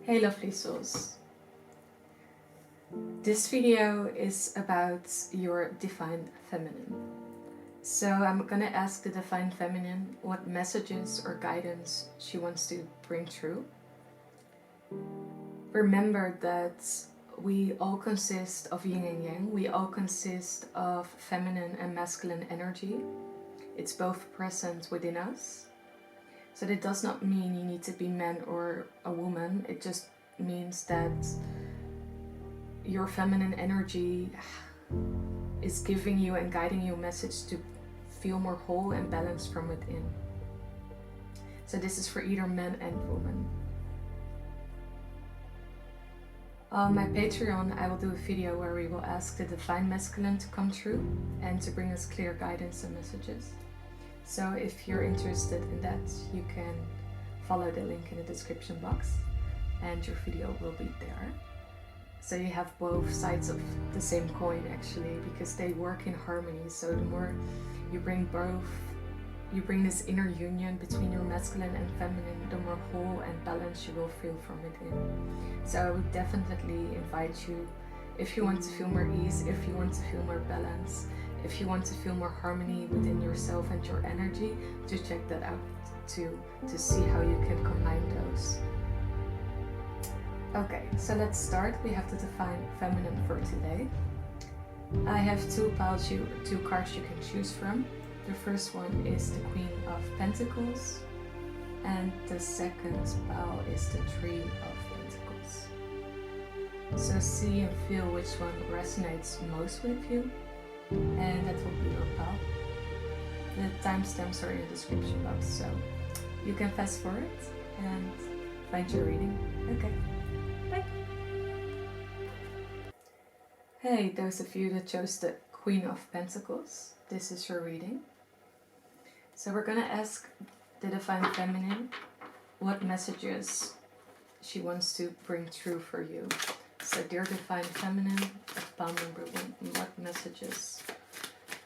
Hey lovely souls. This video is about your Divine Feminine. So I'm gonna ask the Divine Feminine what messages or guidance she wants to bring through. Remember that we all consist of yin and yang. We all consist of feminine and masculine energy. It's both present within us. So that does not mean you need to be man or a woman. It just means that your feminine energy is giving you and guiding you a message to feel more whole and balanced from within. So this is for either men and women. On my Patreon, I will do a video where we will ask the Divine Masculine to come through and to bring us clear guidance and messages. So if you're interested in that, you can follow the link in the description box and your video will be there. So you have both sides of the same coin actually, because they work in harmony. So the more you bring both, you bring this inner union between your masculine and feminine, the more whole and balanced you will feel from within. So I would definitely invite you, if you want to feel more ease, if you want to feel more balance, if you want to feel more harmony within yourself and your energy, to check that out too, to see how you can combine those. Okay, so let's start. We have the Divine Feminine for today. I have two cards you can choose from. The first one is the Queen of Pentacles, and the second pile is the Three of Pentacles. So see and feel which one resonates most with you, and that will be your pile. The timestamps are in the description box, so you can fast forward and find your reading. Okay. Bye. Hey, those of you that chose the Queen of Pentacles, this is your reading. So we're gonna ask the Divine Feminine what messages she wants to bring through for you. So dear Divine Feminine, of pile number 1, what messages,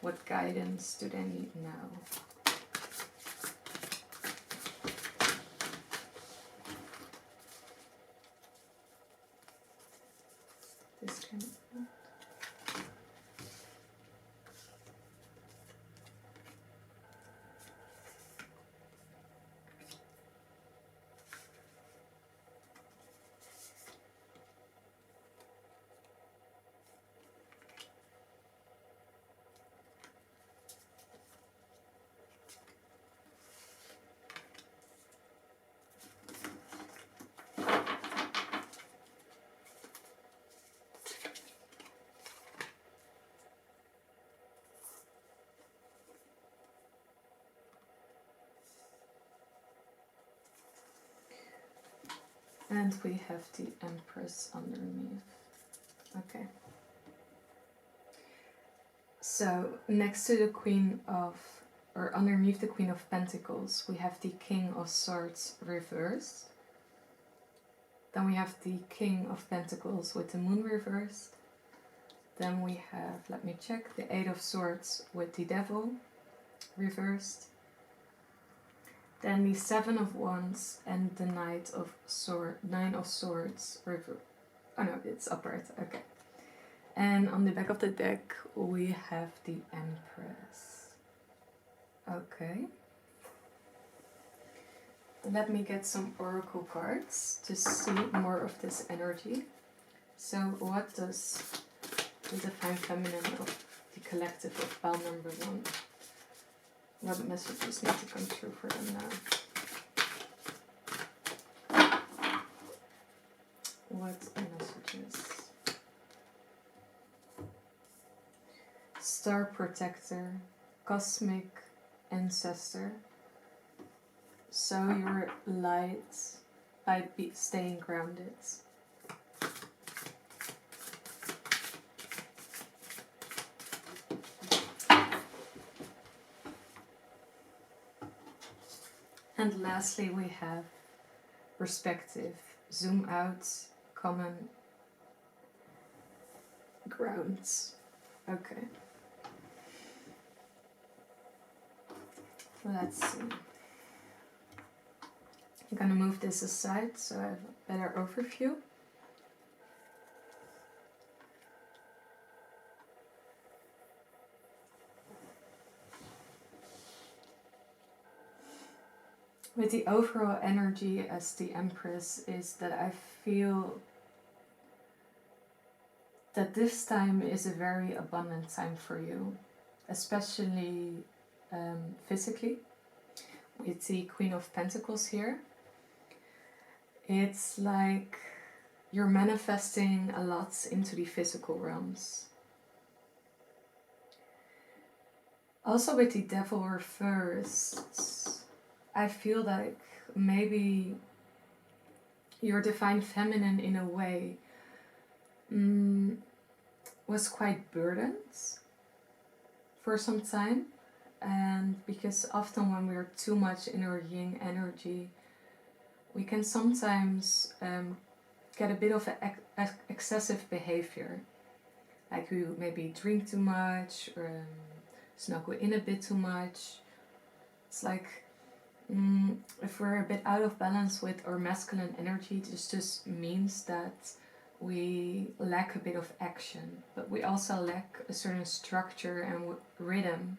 what guidance do they need now? This kind of thing. And we have the Empress underneath. Okay. So next to the Queen of, or underneath the Queen of Pentacles, we have the King of Swords reversed. Then we have the King of Pentacles with the Moon reversed. Then we have, let me check, the Eight of Swords with the Devil reversed. Then the Seven of Wands and the Nine of Swords reversed. Oh no, it's upright, okay. And on the back of the deck we have the Empress. Okay. Let me get some oracle cards to see more of this energy. So what does the Divine Feminine of the collective of pile number 1, what messages need to come through for them now? What messages? Star Protector, Cosmic Ancestor. So your light by staying grounded. And lastly we have perspective, zoom out, common grounds. Okay. Let's see. I'm gonna move this aside so I have a better overview. With the overall energy as the Empress is that I feel that this time is a very abundant time for you, especially physically. With the Queen of Pentacles here, it's like you're manifesting a lot into the physical realms. Also with the Devil reversed, I feel like maybe your Divine Feminine in a way was quite burdened for some time. And because often when we're too much in our yin energy, we can sometimes get a bit of excessive behavior. Like we maybe drink too much or snuggle in a bit too much. It's like if we're a bit out of balance with our masculine energy, this just means that we lack a bit of action, but we also lack a certain structure and rhythm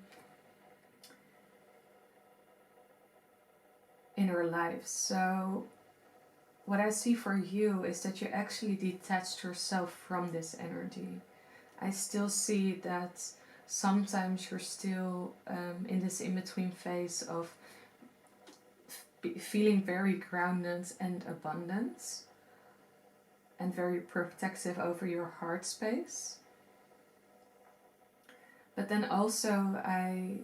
in our lives. So what I see for you is that you actually detached yourself from this energy. I still see that sometimes you're still in this in-between phase of feeling very grounded and abundant and very protective over your heart space. But then also I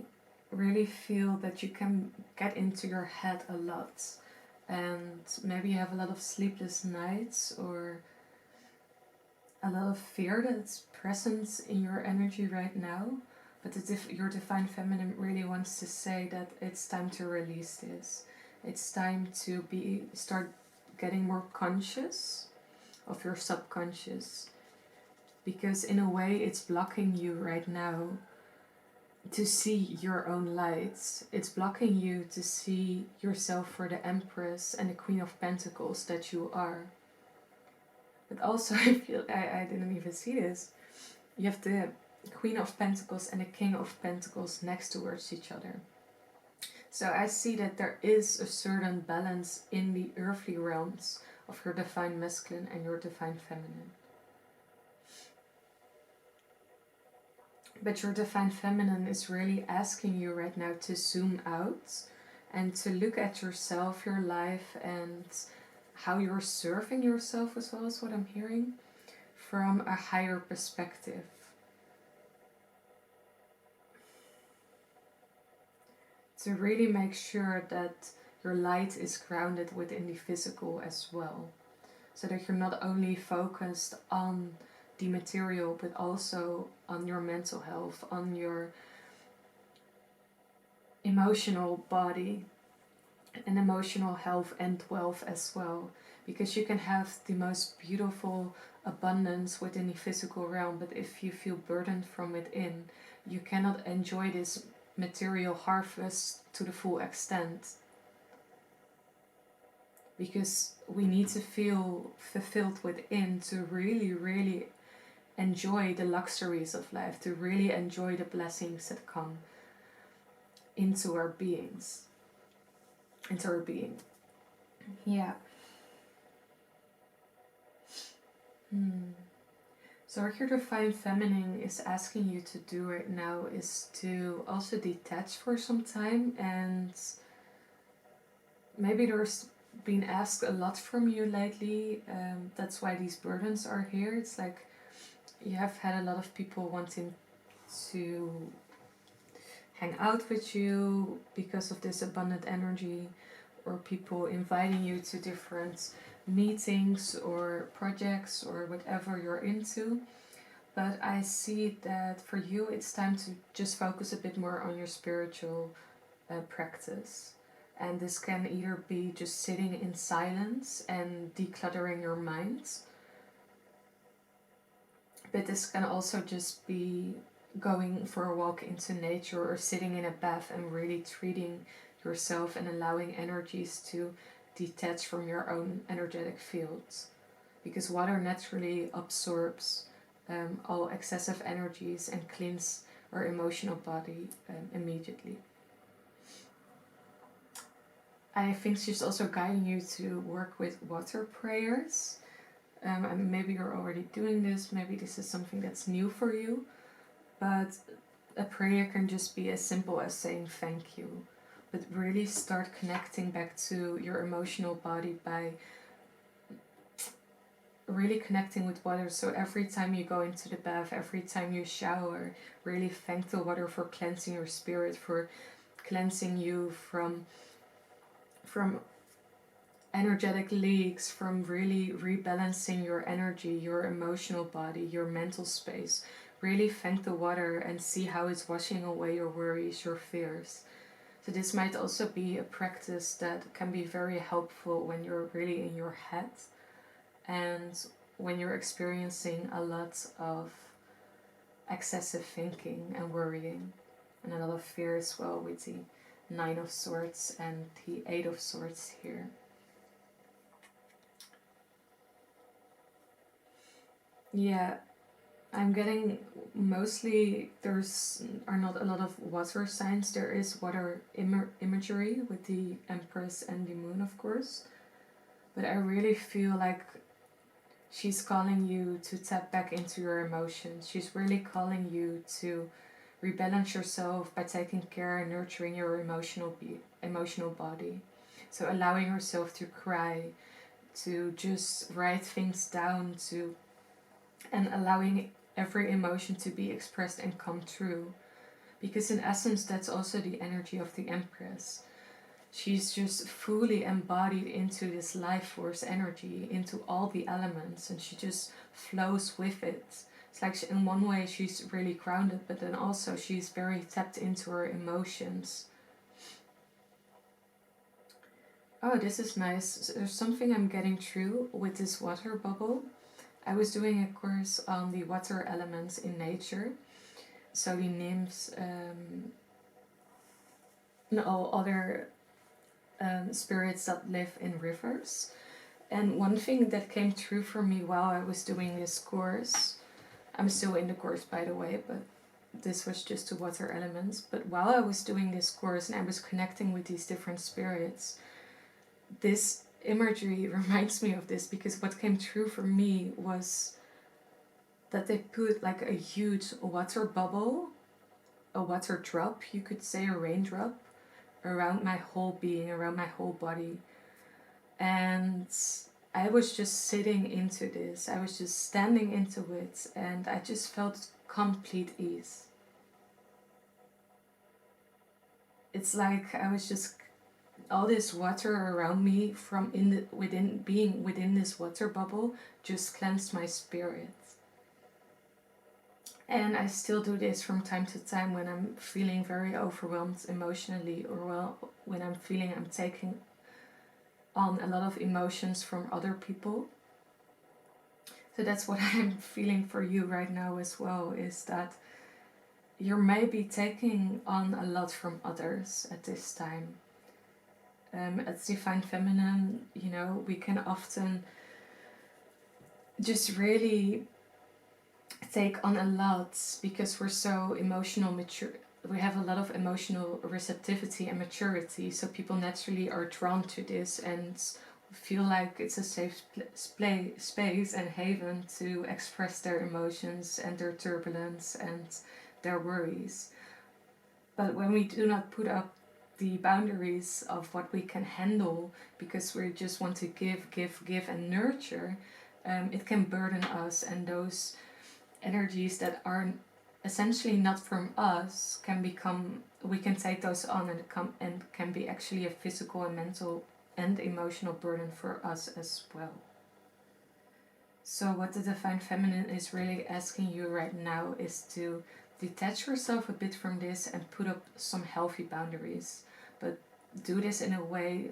really feel that you can get into your head a lot, and maybe you have a lot of sleepless nights or a lot of fear that's present in your energy right now. But your Divine Feminine really wants to say that it's time to release this. It's time to start getting more conscious of your subconscious, because in a way it's blocking you right now to see your own lights. It's blocking you to see yourself for the Empress and the Queen of Pentacles that you are. But also I feel, I didn't even see this, you have the Queen of Pentacles and the King of Pentacles next towards each other. So I see that there is a certain balance in the earthly realms of your Divine Masculine and your Divine Feminine. But your Divine Feminine is really asking you right now to zoom out and to look at yourself, your life, and how you're serving yourself as well, as what I'm hearing, from a higher perspective. To really make sure that your light is grounded within the physical as well. So that you're not only focused on the material, but also on your mental health, on your emotional body and emotional health and wealth as well. Because you can have the most beautiful abundance within the physical realm, but if you feel burdened from within, you cannot enjoy this material harvest to the full extent. Because we need to feel fulfilled within to really, really enjoy the luxuries of life, to really enjoy the blessings that come into our beings, into our being. Yeah. So what your Divine Feminine is asking you to do right now is to also detach for some time, and maybe there's been asked a lot from you lately. That's why these burdens are here. It's like you have had a lot of people wanting to hang out with you because of this abundant energy, or people inviting you to different meetings or projects or whatever you're into. But I see that for you it's time to just focus a bit more on your spiritual practice. And this can either be just sitting in silence and decluttering your mind, but this can also just be going for a walk into nature or sitting in a bath and really treating yourself and allowing energies to detach from your own energetic fields, because water naturally absorbs all excessive energies and cleans our emotional body immediately. I think she's also guiding you to work with water prayers. And maybe you're already doing this, maybe this is something that's new for you, but a prayer can just be as simple as saying thank you. But really start connecting back to your emotional body by really connecting with water. So every time you go into the bath, every time you shower, really thank the water for cleansing your spirit, for cleansing you from energetic leaks, from really rebalancing your energy, your emotional body, your mental space. Really thank the water and see how it's washing away your worries, your fears. So this might also be a practice that can be very helpful when you're really in your head and when you're experiencing a lot of excessive thinking and worrying, and a lot of fear as well, with the 9 of Swords and the 8 of Swords here. Yeah, I'm getting mostly are not a lot of water signs. There is water imagery with the Empress and the Moon, of course. But I really feel like she's calling you to tap back into your emotions. She's really calling you to rebalance yourself by taking care and nurturing your emotional body. So allowing yourself to cry, to just write things down, and allowing every emotion to be expressed and come true. Because in essence, that's also the energy of the Empress. She's just fully embodied into this life force energy, into all the elements, and she just flows with it. It's like in one way she's really grounded, but then also she's very tapped into her emotions. Oh, this is nice. There's something I'm getting through with this water bubble. I was doing a course on the water elements in nature. So the nymphs and all other spirits that live in rivers. And one thing that came true for me while I was doing this course, I'm still in the course by the way, but this was just to water elements. But while I was doing this course and I was connecting with these different spirits, this imagery reminds me of this, because what came true for me was that they put like a huge water bubble, a water drop, you could say, a raindrop, around my whole being, around my whole body. And I was just sitting into this, I was just standing into it, and I just felt complete ease. It's like I was just, all this water around me from being within this water bubble just cleansed my spirit. And I still do this from time to time when I'm feeling very overwhelmed emotionally, or when I'm feeling I'm taking on a lot of emotions from other people. So that's what I'm feeling for you right now as well, is that you may be taking on a lot from others at this time. At Divine Feminine, we can often just really take on a lot because we're so emotional mature. We have a lot of emotional receptivity and maturity, so people naturally are drawn to this and feel like it's a safe space and haven to express their emotions and their turbulence and their worries. But when we do not put up the boundaries of what we can handle, because we just want to give and nurture, it can burden us, and those energies that are essentially not from us we can take those on and can be actually a physical and mental and emotional burden for us as well. So what the Divine Feminine is really asking you right now is to detach yourself a bit from this and put up some healthy boundaries, but do this in a way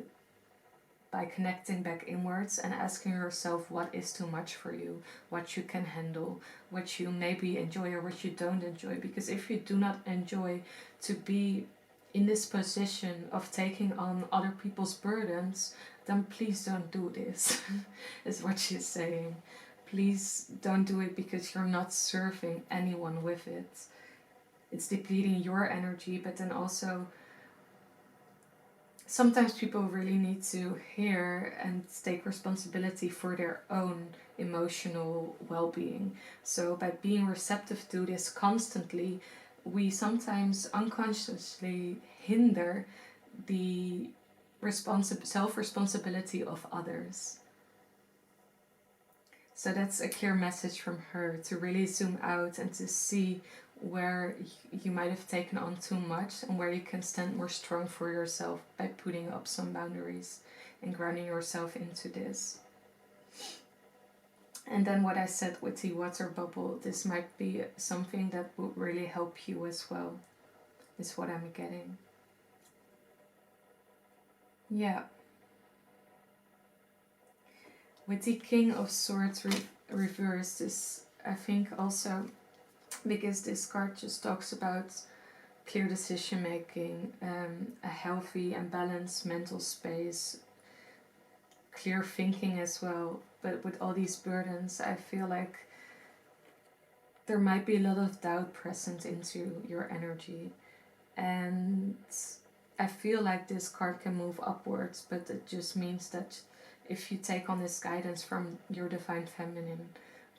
by connecting back inwards and asking yourself what is too much for you, what you can handle, what you maybe enjoy or what you don't enjoy. Because if you do not enjoy to be in this position of taking on other people's burdens, then please don't do this, is what she's saying. Please don't do it because you're not serving anyone with it. It's depleting your energy, but then also sometimes people really need to hear and take responsibility for their own emotional well-being. So by being receptive to this constantly, we sometimes unconsciously hinder the self-responsibility of others. So that's a clear message from her, to really zoom out and to see where you might have taken on too much and where you can stand more strong for yourself by putting up some boundaries and grounding yourself into this. And then what I said with the water bubble, this might be something that would really help you as well, is what I'm getting. Yeah. With the King of Swords reversed, this I think also, because this card just talks about clear decision making, a healthy and balanced mental space, clear thinking as well. But with all these burdens, I feel like there might be a lot of doubt present into your energy. And I feel like this card can move upwards, but it just means that if you take on this guidance from your divine feminine,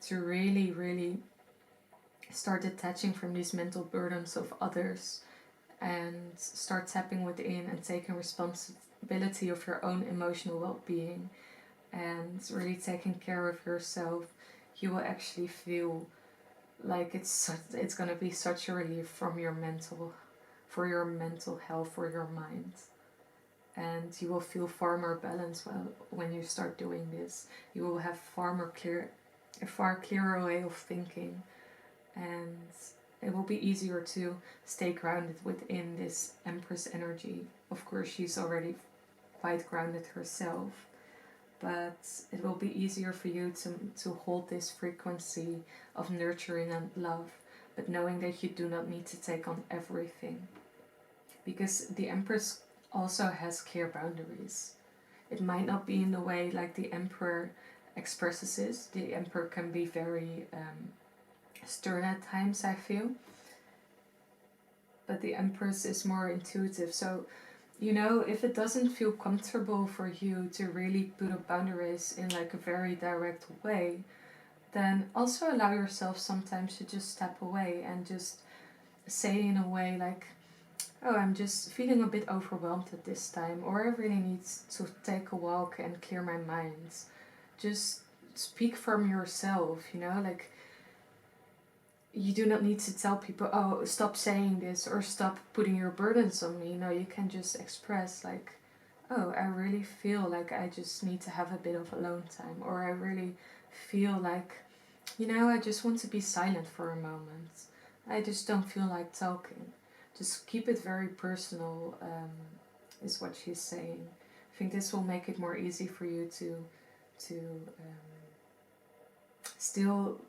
to really, really start detaching from these mental burdens of others and start tapping within and taking responsibility of your own emotional well-being and really taking care of yourself, you will actually feel like it's going to be such a relief for your mental health, for your mind. And you will feel far more balanced when you start doing this. You will have a far clearer way of thinking, and it will be easier to stay grounded within this Empress energy. Of course, she's already quite grounded herself, but it will be easier for you to hold this frequency of nurturing and love, but knowing that you do not need to take on everything. Because the Empress also has clear boundaries. It might not be in the way like the Emperor expresses it. The Emperor can be very stern at times, I feel. But the Empress is more intuitive. So, if it doesn't feel comfortable for you to really put up boundaries in like a very direct way, then also allow yourself sometimes to just step away and just say in a way like, oh, I'm just feeling a bit overwhelmed at this time, or I really need to take a walk and clear my mind. Just speak from yourself, like you do not need to tell people, oh, stop saying this or stop putting your burdens on me. No, you can just express like, oh, I really feel like I just need to have a bit of alone time, or I really feel like, I just want to be silent for a moment. I just don't feel like talking. Just keep it very personal, is what she's saying. I think this will make it more easy for you to still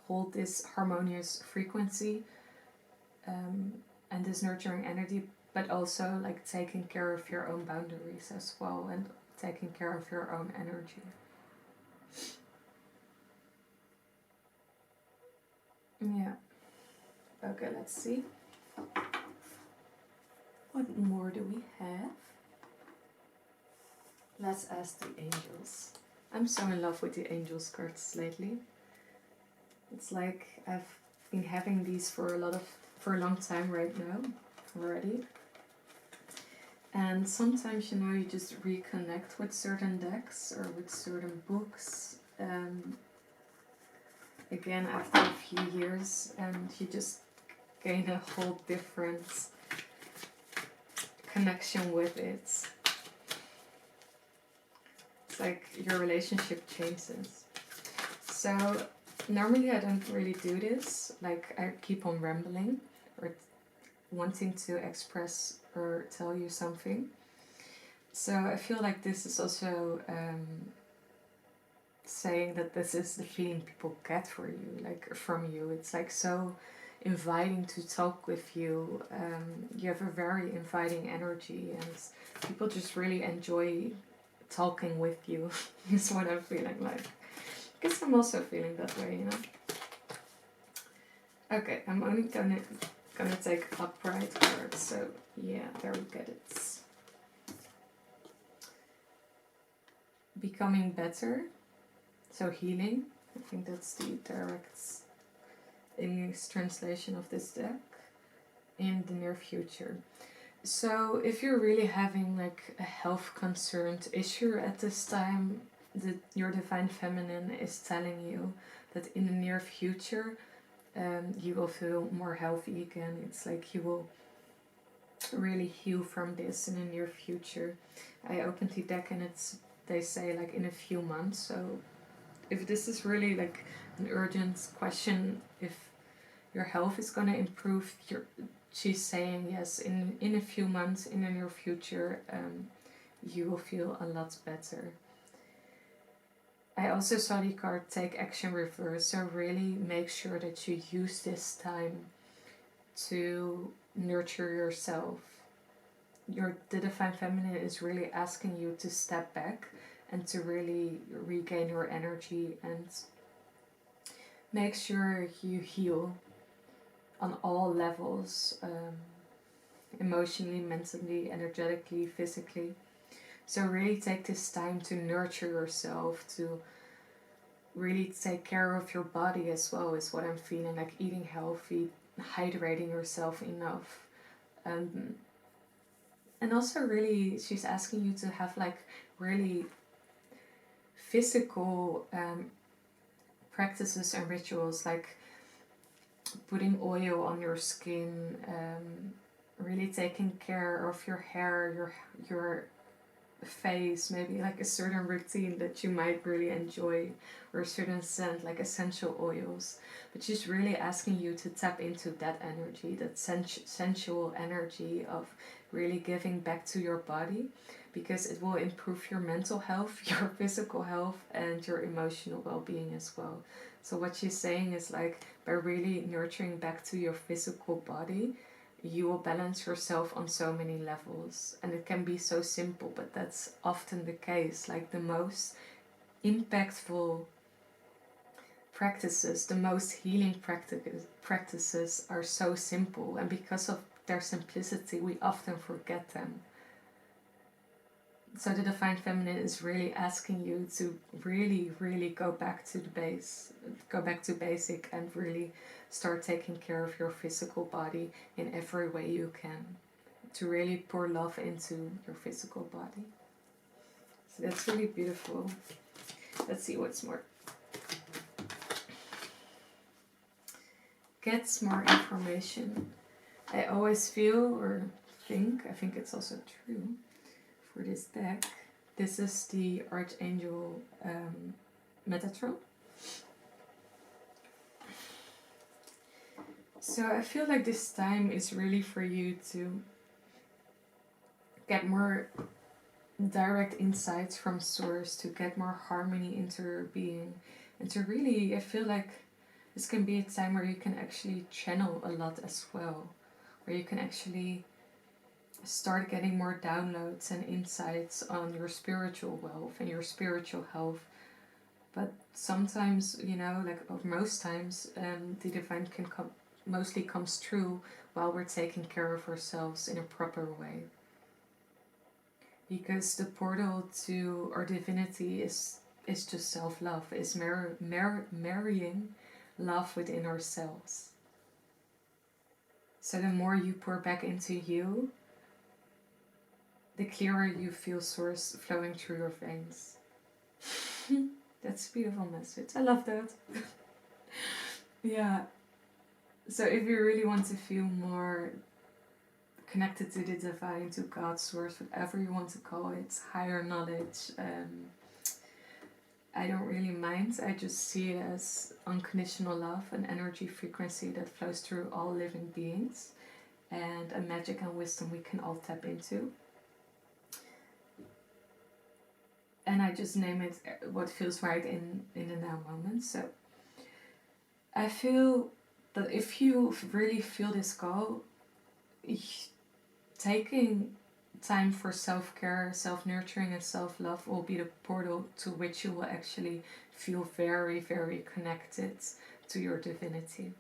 hold this harmonious frequency and this nurturing energy, but also like taking care of your own boundaries as well and taking care of your own energy. Yeah. Okay, let's see. What more do we have? Let's ask the angels. I'm so in love with the angels cards lately. It's like I've been having these for a long time right now already. And sometimes, you just reconnect with certain decks or with certain books. Again, after a few years, and you just gain a whole different connection with it. It's like your relationship changes. So normally I don't really do this. Like I keep on rambling or wanting to express or tell you something. So I feel like this is also saying that this is the feeling people get for you, like from you. It's like so inviting to talk with you. You have a very inviting energy, and people just really enjoy talking with you is what I'm feeling like. Because I'm also feeling that way, you know. Okay, I'm only gonna take upright cards, so yeah, there we get it. Becoming better, so healing. I think that's the direct English translation of this deck. In the near future. So if you're really having like a health concerned issue at this time, your divine feminine is telling you that in the near future you will feel more healthy again. It's like you will really heal from this in the near future. I opened the deck and they say like in a few months. So if this is really like an urgent question, if your health is going to improve, she's saying yes, in a few months, in the near future, you will feel a lot better. I also saw the card take action reverse, so really make sure that you use this time to nurture yourself. The divine feminine is really asking you to step back and to really regain your energy and make sure you heal on all levels, emotionally, mentally, energetically, physically. So really take this time to nurture yourself, to really take care of your body as well, is what I'm feeling, like eating healthy, hydrating yourself enough. And also really she's asking you to have like really physical practices and rituals, like putting oil on your skin, really taking care of your hair, your face, maybe like a certain routine that you might really enjoy, or a certain scent like essential oils. But she's really asking you to tap into that energy, that sensual energy of really giving back to your body, because it will improve your mental health, your physical health, and your emotional well-being as well. So what she's saying is like, by really nurturing back to your physical body, you will balance yourself on so many levels. And it can be so simple, but that's often the case. Like the most impactful practices, the most healing practices are so simple, and because of their simplicity we often forget them. So the divine feminine is really asking you to really, really go back to the base, go back to basic, and really start taking care of your physical body in every way you can, to really pour love into your physical body. So that's really beautiful. Let's see what's more. Get more information. I always feel or think, I think it's also true for this deck. This is the Archangel Metatron. So I feel like this time is really for you to get more direct insights from source, to get more harmony into your being, and to really, I feel like this can be a time where you can actually channel a lot as well, where you can actually start getting more downloads and insights on your spiritual wealth and your spiritual health. But sometimes, you know, like, or most times, the divine can mostly comes true while we're taking care of ourselves in a proper way. Because the portal to our divinity is just self-love, is marrying love within ourselves. So the more you pour back into you, the clearer you feel source flowing through your veins. That's a beautiful message. I love that. Yeah. So if you really want to feel more connected to the divine, to God, source, whatever you want to call it, higher knowledge, I don't really mind. I just see it as unconditional love, an energy frequency that flows through all living beings, and a magic and wisdom we can all tap into. And I just name it what feels right in the now moment. So I feel that if you really feel this call, taking time for self-care, self-nurturing and self-love will be the portal to which you will actually feel very, very connected to your divinity.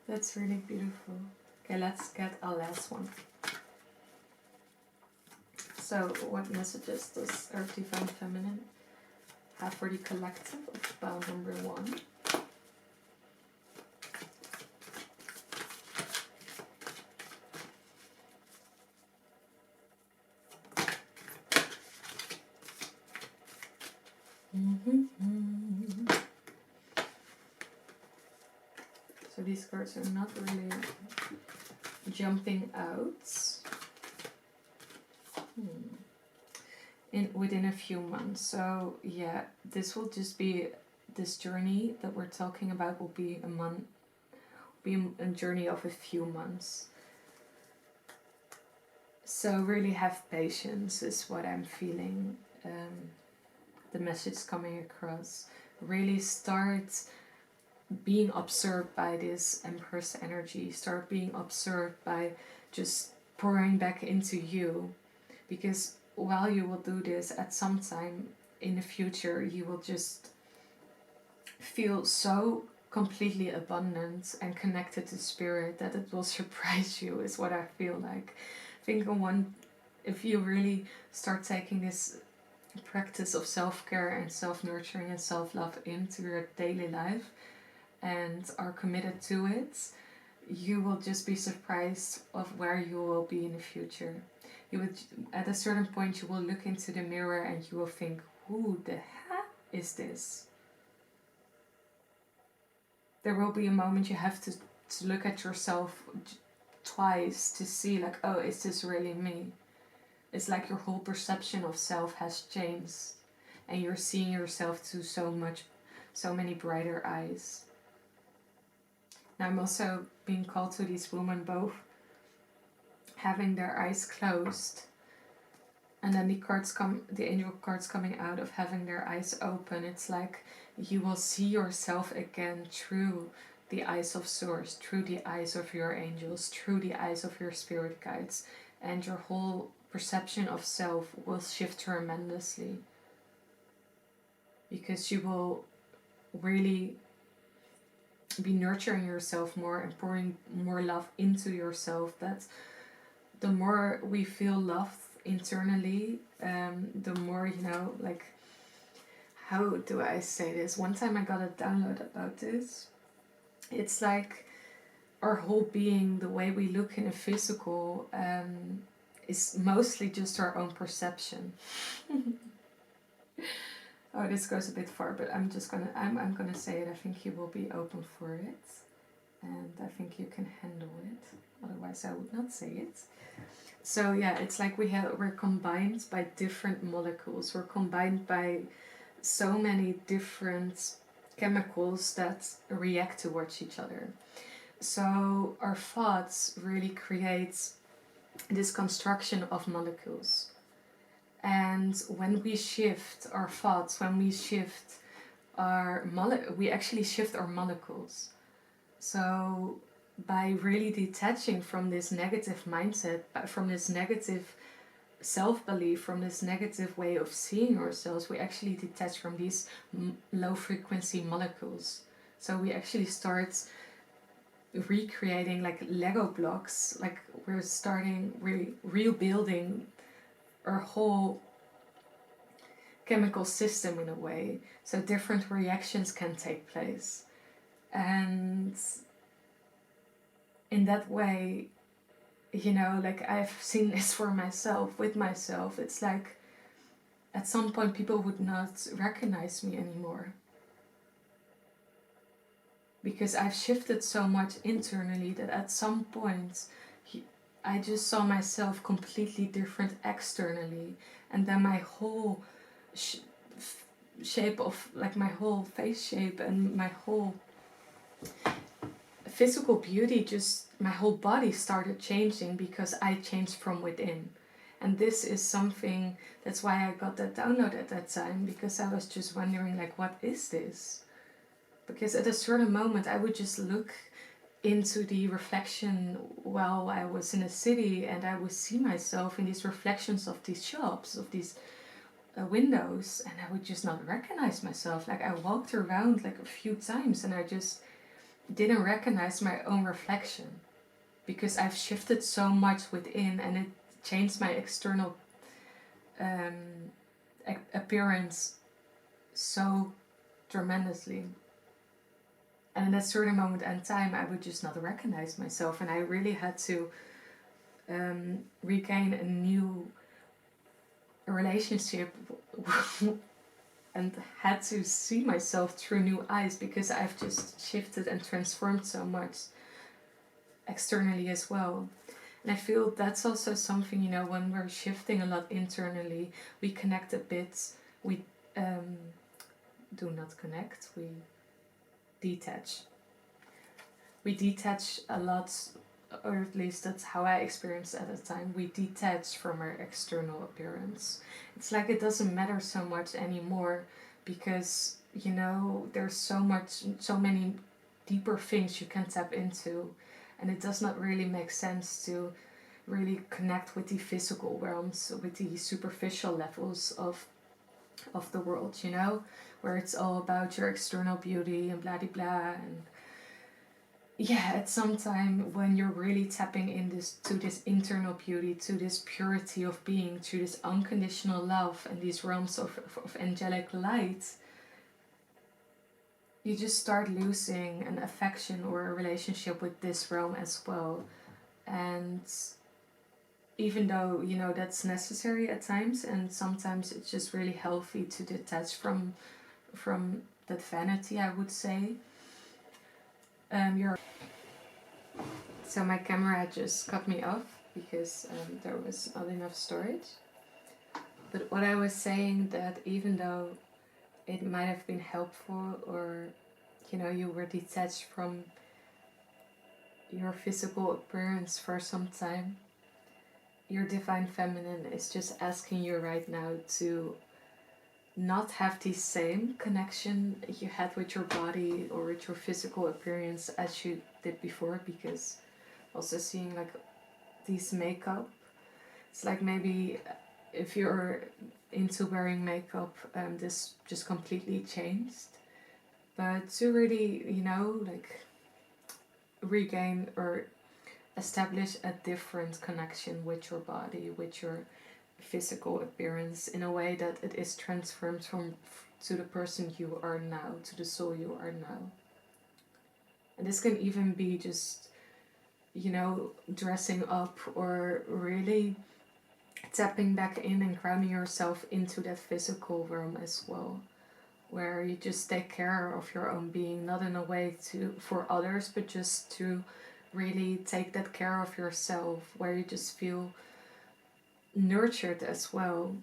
That's really beautiful. Okay, let's get our last one. So, what messages does Earth Divine Feminine have for the collective of bound number 1? So these cards are not really jumping out. Within a few months. So yeah, this will just be, this journey that we're talking about will be a journey of a few months. So really have patience is what I'm feeling. The message coming across. Really start being observed by this Empress energy. Start being observed by just pouring back into you. Because while you will do this, at some time in the future, you will just feel so completely abundant and connected to spirit that it will surprise you, is what I feel like. I think if you really start taking this practice of self-care and self-nurturing and self-love into your daily life and are committed to it, you will just be surprised of where you will be in the future. You would, at a certain point, you will look into the mirror and you will think, who the heck is this? There will be a moment you have to look at yourself twice to see, like, oh, is this really me? It's like your whole perception of self has changed and you're seeing yourself through so many brighter eyes. Now I'm also being called to these women both having their eyes closed, and then the angel cards coming out of having their eyes open. It's like you will see yourself again through the eyes of source, through the eyes of your angels, through the eyes of your spirit guides, and your whole perception of self will shift tremendously, because you will really be nurturing yourself more and pouring more love into yourself. That the more we feel loved internally, the more, like, how do I say this? One time I got a download about this. It's like our whole being, the way we look in a physical, is mostly just our own perception. Oh, this goes a bit far, but I'm gonna say it. I think you will be open for it, and I think you can handle it. Otherwise, I would not say it. So yeah, it's like we're combined by different molecules. We're combined by so many different chemicals that react towards each other. So our thoughts really create this construction of molecules. And when we shift our thoughts, when we shift we actually shift our molecules. So by really detaching from this negative mindset, from this negative self-belief, from this negative way of seeing ourselves, we actually detach from these low frequency molecules. So we actually start recreating, like Lego blocks, like we're starting rebuilding our whole chemical system in a way, so different reactions can take place. And in that way, like I've seen this for myself, with myself, it's like at some point people would not recognize me anymore, because I've shifted so much internally that at some point I just saw myself completely different externally, and then my whole shape of, like, my whole face shape and my whole physical beauty, just my whole body started changing because I changed from within. And this is something, that's why I got that download at that time, because I was just wondering, like, what is this? Because at a certain moment I would just look into the reflection while I was in a city, and I would see myself in these reflections of these shops, of these windows, and I would just not recognize myself. Like, I walked around like a few times and I just didn't recognize my own reflection, because I've shifted so much within, and it changed my external appearance so tremendously. And in that certain moment in time, I would just not recognize myself, and I really had to regain a new relationship and had to see myself through new eyes, because I've just shifted and transformed so much externally as well. And I feel that's also something, you know, when we're shifting a lot internally, we connect a bit, we do not connect, we detach. We detach a lot, or at least that's how I experienced at the time. We detach from our external appearance. It's like it doesn't matter so much anymore, because, you know, there's so many deeper things you can tap into, and it does not really make sense to really connect with the physical realms, with the superficial levels of the world, you know, where it's all about your external beauty and blah blah blah. And yeah, at some time when you're really tapping in to this internal beauty, to this purity of being, to this unconditional love and these realms of angelic light, you just start losing an affection or a relationship with this realm as well. And even though, you know, that's necessary at times, and sometimes it's just really healthy to detach from that vanity, I would say. So my camera just cut me off because there was not enough storage. But what I was saying, that even though it might have been helpful, or, you know, you were detached from your physical appearance for some time, your divine feminine is just asking you right now to not have the same connection you had with your body or with your physical appearance as you did before. Because also seeing like these makeup, it's like maybe if you're into wearing makeup, this just completely changed. But to really, you know, like regain or establish a different connection with your body, with your physical appearance, in a way that it is transformed to the person you are now, to the soul you are now. And this can even be just, you know, dressing up, or really tapping back in and grounding yourself into that physical realm as well, where you just take care of your own being, not in a way for others, but just to really take that care of yourself, where you just feel nurtured as well.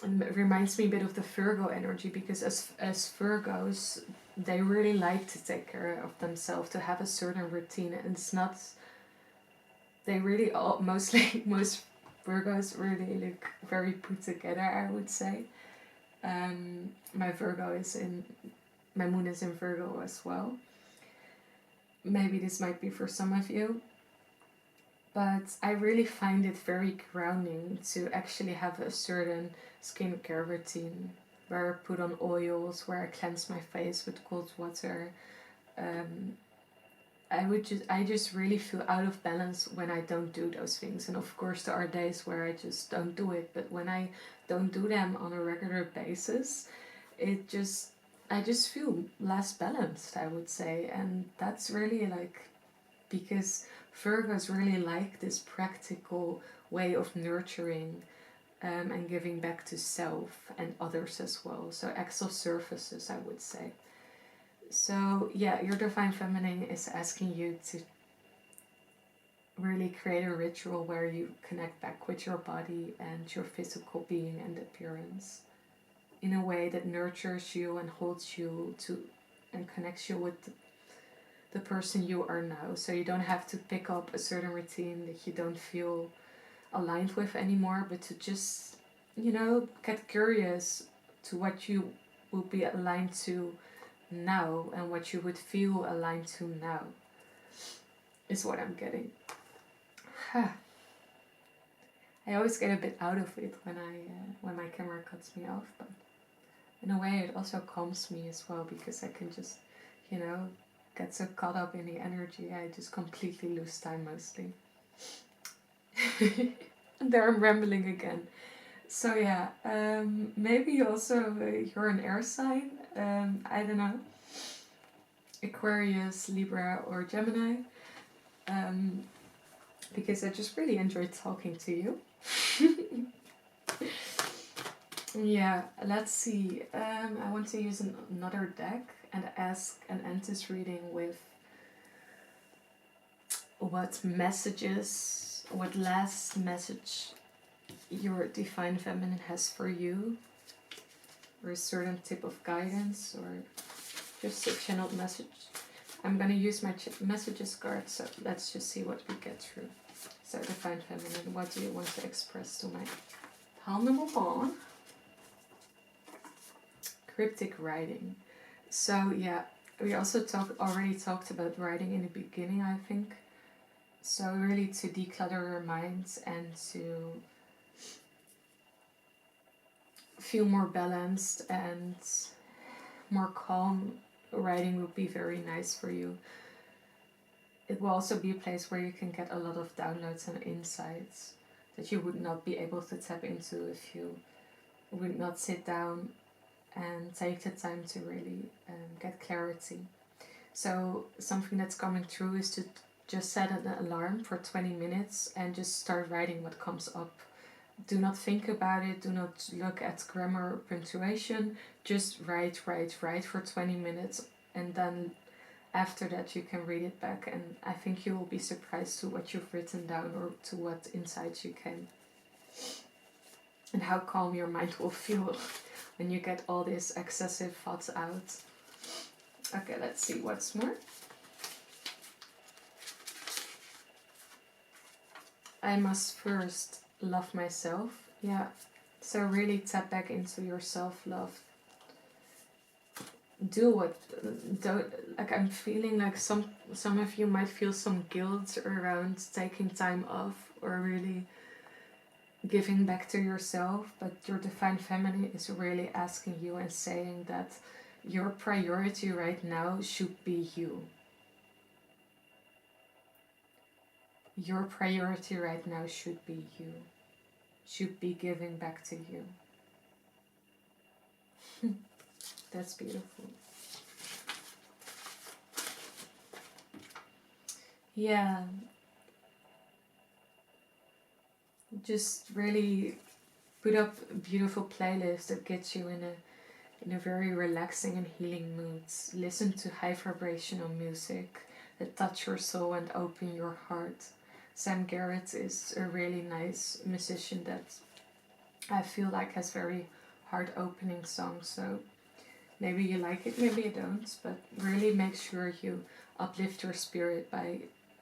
And it reminds me a bit of the Virgo energy, because as Virgos, they really like to take care of themselves, to have a certain routine. And it's not, they really all, most Virgos really look very put together, I would say. My moon is in Virgo as well. Maybe this might be for some of you, but I really find it very grounding to actually have a certain skincare routine, where I put on oils, where I cleanse my face with cold water. I just really feel out of balance when I don't do those things. And of course there are days where I just don't do it, but when I don't do them on a regular basis, I just feel less balanced, I would say. And that's really like, because Virgos really like this practical way of nurturing and giving back to self and others as well. So acts of services, I would say. So yeah, your divine feminine is asking you to really create a ritual where you connect back with your body and your physical being and appearance in a way that nurtures you and holds you to and connects you with the person you are now. So you don't have to pick up a certain routine that you don't feel aligned with anymore, but to just, you know, get curious to what you will be aligned to now and what you would feel aligned to now is what I'm getting. I always get a bit out of it when my camera cuts me off, but in a way it also calms me as well, because I can just, get so caught up in the energy, I just completely lose time mostly. And there I'm rambling again. So yeah, maybe also you're an air sign, I don't know, Aquarius, Libra or Gemini, because I just really enjoyed talking to you. Yeah, let's see. I want to use another deck and ask and end this reading with what last message your Divine Feminine has for you, or a certain tip of guidance, or just a channeled message. I'm going to use my messages card, so let's just see what we get through. So Divine Feminine, what do you want to express to my pile number one? Cryptic writing. So yeah, we also already talked about writing in the beginning, I think. So really to declutter your mind and to feel more balanced and more calm, writing would be very nice for you. It will also be a place where you can get a lot of downloads and insights that you would not be able to tap into if you would not sit down and take the time to really get clarity. So something that's coming through is to just set an alarm for 20 minutes and just start writing what comes up. Do not think about it, do not look at grammar or punctuation, just write for 20 minutes, and then after that you can read it back, and I think you will be surprised to what you've written down or to what insights you came, and how calm your mind will feel when you get all these excessive thoughts out. Okay, let's see what's more. I must first love myself. Yeah, so really tap back into your self-love. I'm feeling like some of you might feel some guilt around taking time off or really giving back to yourself, but your Divine Feminine is really asking you and saying that your priority right now should be you. Your priority right now should be you. Should be giving back to you. That's beautiful. Yeah. Just really put up a beautiful playlist that gets you in a very relaxing and healing mood. Listen to high vibrational music that touch your soul and open your heart. Sam Garrett is a really nice musician that I feel like has very heart-opening songs, so maybe you like it, maybe you don't, but really make sure you uplift your spirit by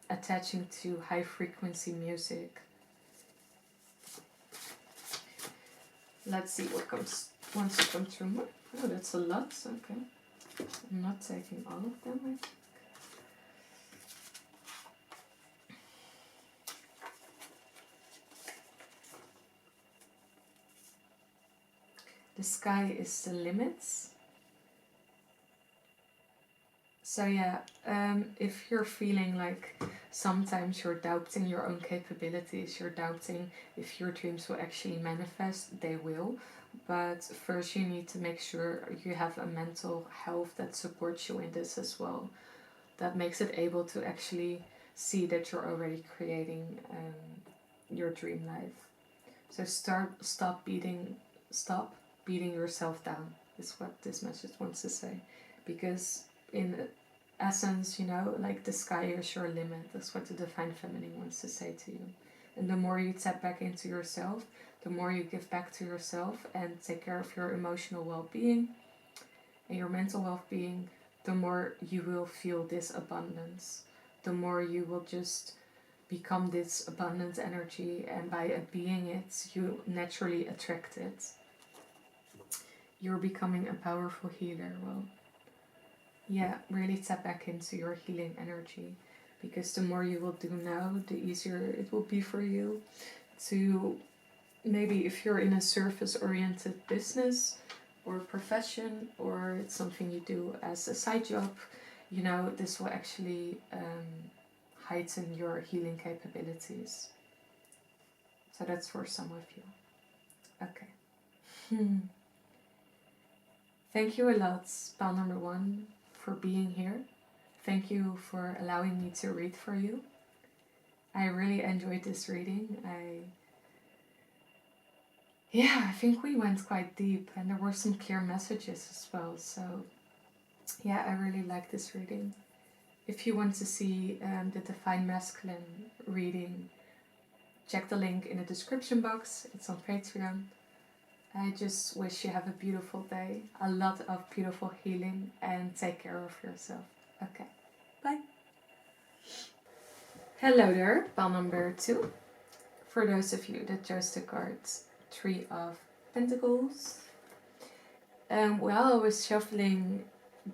attaching to high-frequency music. Let's see what wants to come through more. Oh, that's a lot, okay. I'm not taking all of them, I think. The sky is the limits. So yeah, if you're feeling like sometimes you're doubting your own capabilities, you're doubting if your dreams will actually manifest, they will. But first you need to make sure you have a mental health that supports you in this as well. That makes it able to actually see that you're already creating your dream life. So stop beating yourself down, is what this message wants to say. Because in essence, like the sky is your limit. That's what the Divine Feminine wants to say to you. And the more you tap back into yourself, the more you give back to yourself and take care of your emotional well-being and your mental well-being, the more you will feel this abundance. The more you will just become this abundant energy, and by being it, you naturally attract it. You're becoming a powerful healer. Well, really tap back into your healing energy, because the more you will do now, the easier it will be for you to, maybe if you're in a service-oriented business or profession, or it's something you do as a side job, this will actually heighten your healing capabilities. So that's for some of you. Okay. Thank you a lot, pal number 1, for being here. Thank you for allowing me to read for you. I really enjoyed this reading. I think we went quite deep, and there were some clear messages as well. So I really like this reading. If you want to see the Divine Masculine reading, check the link in the description box. It's on Patreon. I just wish you have a beautiful day, a lot of beautiful healing, and take care of yourself. Okay, bye. Hello there, pal number 2. For those of you that chose the cards, 3 of Pentacles. While I was shuffling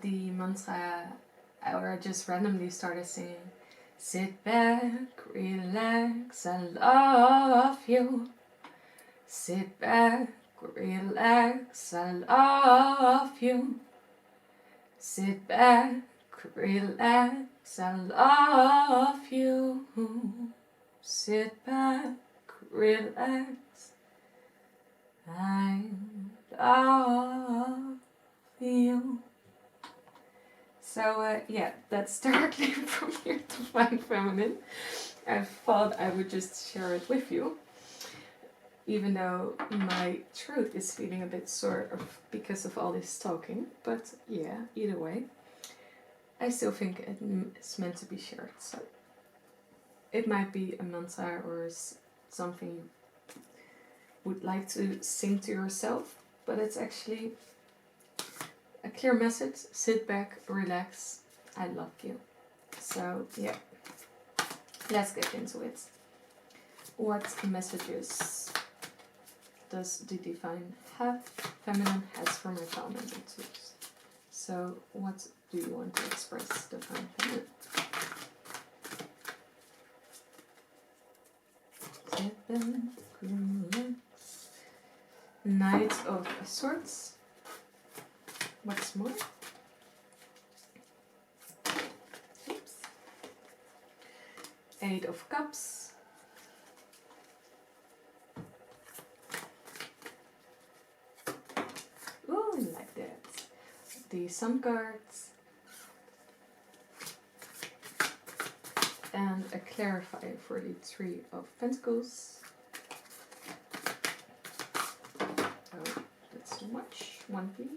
the mantra, I just randomly started singing, sit back, relax, I love you. Sit back, relax, I love you. Sit back, relax, I love you. Sit back, relax, I love you. So that's directly from your Divine Feminine. I thought I would just share it with you, even though my throat is feeling a bit sore because of all this talking. But either way, I still think it's meant to be shared. So it might be a mantra or something you would like to sing to yourself, but it's actually a clear message. Sit back, relax, I love you. So let's get into it. What messages does the Divine Feminine has for my pal number 2? So what do you want to express, Divine Feminine? Sit back, relax. Knight of Swords. What's more? Oops. 8 of Cups. Oh, I like that. The Sun cards. And a clarifier for the 3 of Pentacles. Oh, that's too much. 1 please.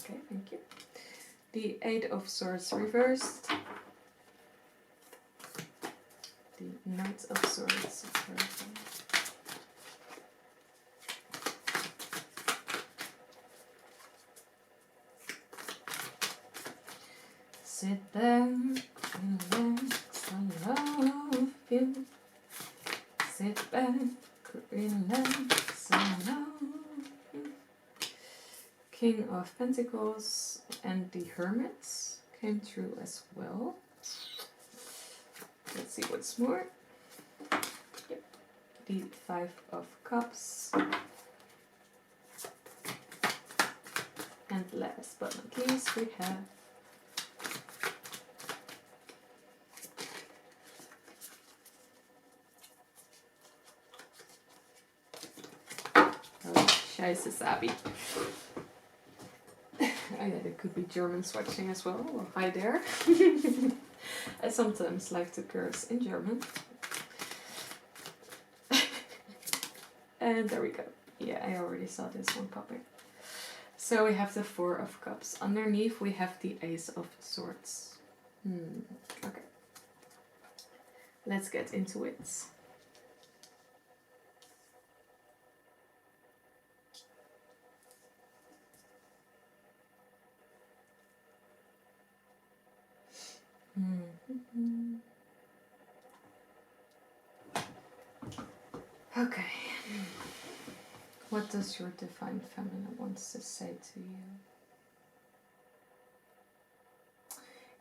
Okay, thank you. The 8 of Swords reversed. The Knight of Swords reversed. Sit back, relax, I love you. Sit back, relax, I love you. King of Pentacles and the Hermit came through as well. Let's see what's more. Yep. The 5 of Cups. And last but not least we have Scheiße, Sabi. Oh yeah, there could be German swatching as well. Well, hi there. I sometimes like to curse in German. And there we go. Yeah, I already saw this one popping. So we have the 4 of Cups. Underneath we have the Ace of Swords. Okay. Let's get into it. Okay. What does your Divine Feminine wants to say to you?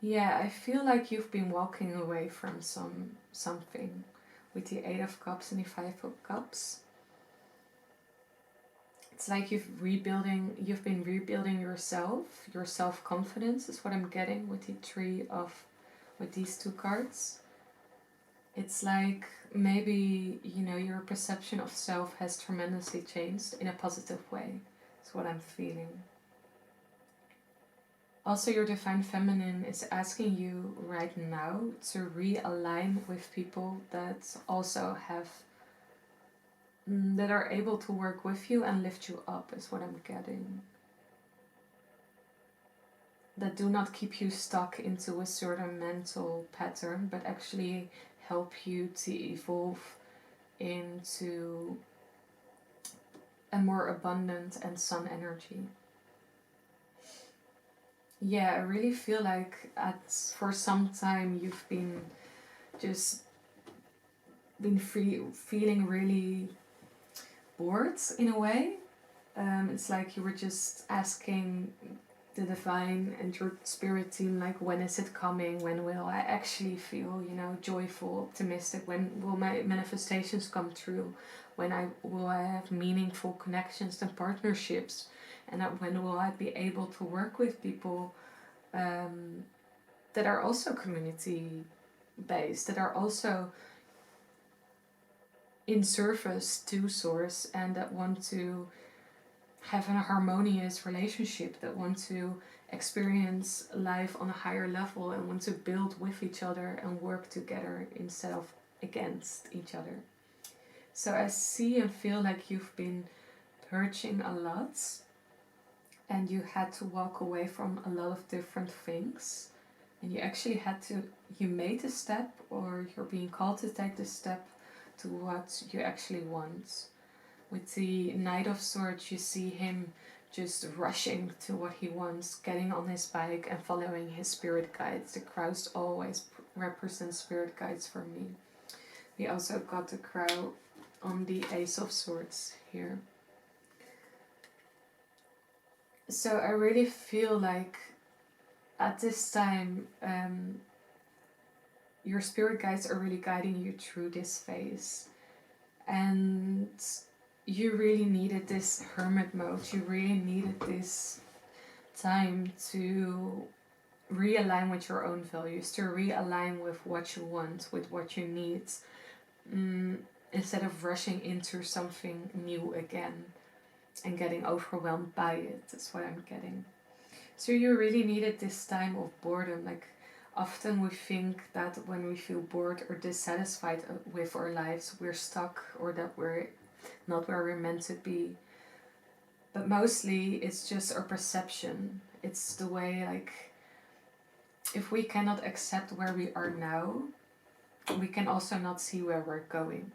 Yeah, I feel like you've been walking away from something with the Eight of Cups and the Five of Cups. It's like you've been rebuilding yourself, your self-confidence is what I'm getting with with these two cards. It's like maybe, your perception of self has tremendously changed in a positive way. That's what I'm feeling. Also, your divine feminine is asking you right now to realign with people that also that are able to work with you and lift you up, is what I'm getting. That do not keep you stuck into a certain mental pattern, but actually help you to evolve into a more abundant and sun energy. Yeah, I really feel like for some time you've been just feeling really bored in a way. It's like you were just asking the divine and your spirit team, like, when is it coming? When will I actually feel, joyful, optimistic? When will my manifestations come true? Will I have meaningful connections and partnerships? And when will I be able to work with people that are also community based, that are also in service to source, and that want to have a harmonious relationship, that want to experience life on a higher level and want to build with each other and work together instead of against each other. So I see and feel like you've been purging a lot and you had to walk away from a lot of different things, and you made a step, or you're being called to take the step to what you actually want. With the Knight of Swords, you see him just rushing to what he wants, getting on his bike and following his spirit guides. The crows always represent spirit guides for me. We also got the crow on the Ace of Swords here. So I really feel like at this time, your spirit guides are really guiding you through this phase. And you really needed this hermit mode. You really needed this time to realign with your own values, to realign with what you want, with what you need, instead of rushing into something new again and getting overwhelmed by it. That's what I'm getting. So you really needed this time of boredom. Like, often we think that when we feel bored or dissatisfied with our lives, we're stuck, or that we're not where we're meant to be. But mostly it's just our perception. It's the way, like, if we cannot accept where we are now, we can also not see where we're going.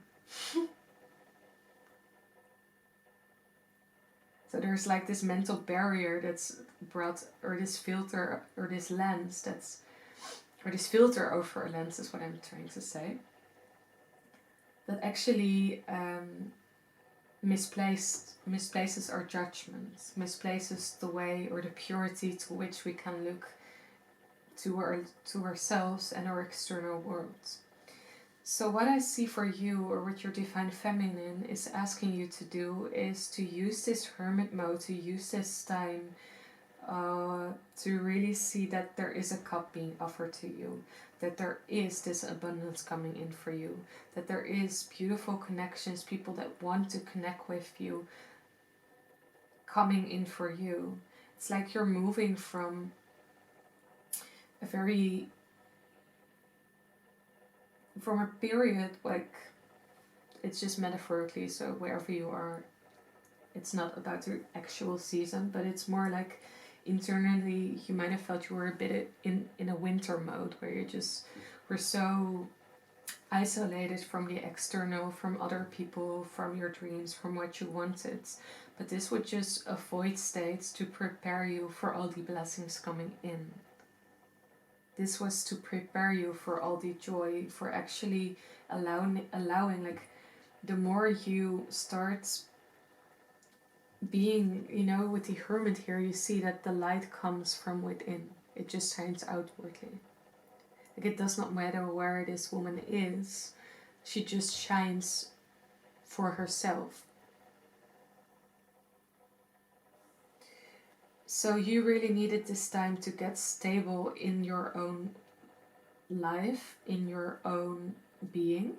So there's like this mental barrier that's brought, or this filter, or this lens that's, or this filter over a lens is what I'm trying to say, that actually misplaces our judgments, misplaces the way or the purity to which we can look to ourselves and our external world. So what I see for you, or what your divine feminine is asking you to do, is to use this hermit mode, to use this time to really see that there is a cup being offered to you, that there is this abundance coming in for you, that there is beautiful connections, people that want to connect with you coming in for you. It's like you're moving from a period, like, it's just metaphorically, so wherever you are, it's not about the actual season, but it's more like internally you might have felt you were a bit in a winter mode, where you just were so isolated from the external, from other people, from your dreams, from what you wanted. But this would just avoid states to prepare you for all the blessings coming in. This was to prepare you for all the joy, for actually allowing, like, the more you start being, with the hermit here, you see that the light comes from within. It just shines outwardly. Like, it does not matter where this woman is, she just shines for herself. So you really needed this time to get stable in your own life, in your own being.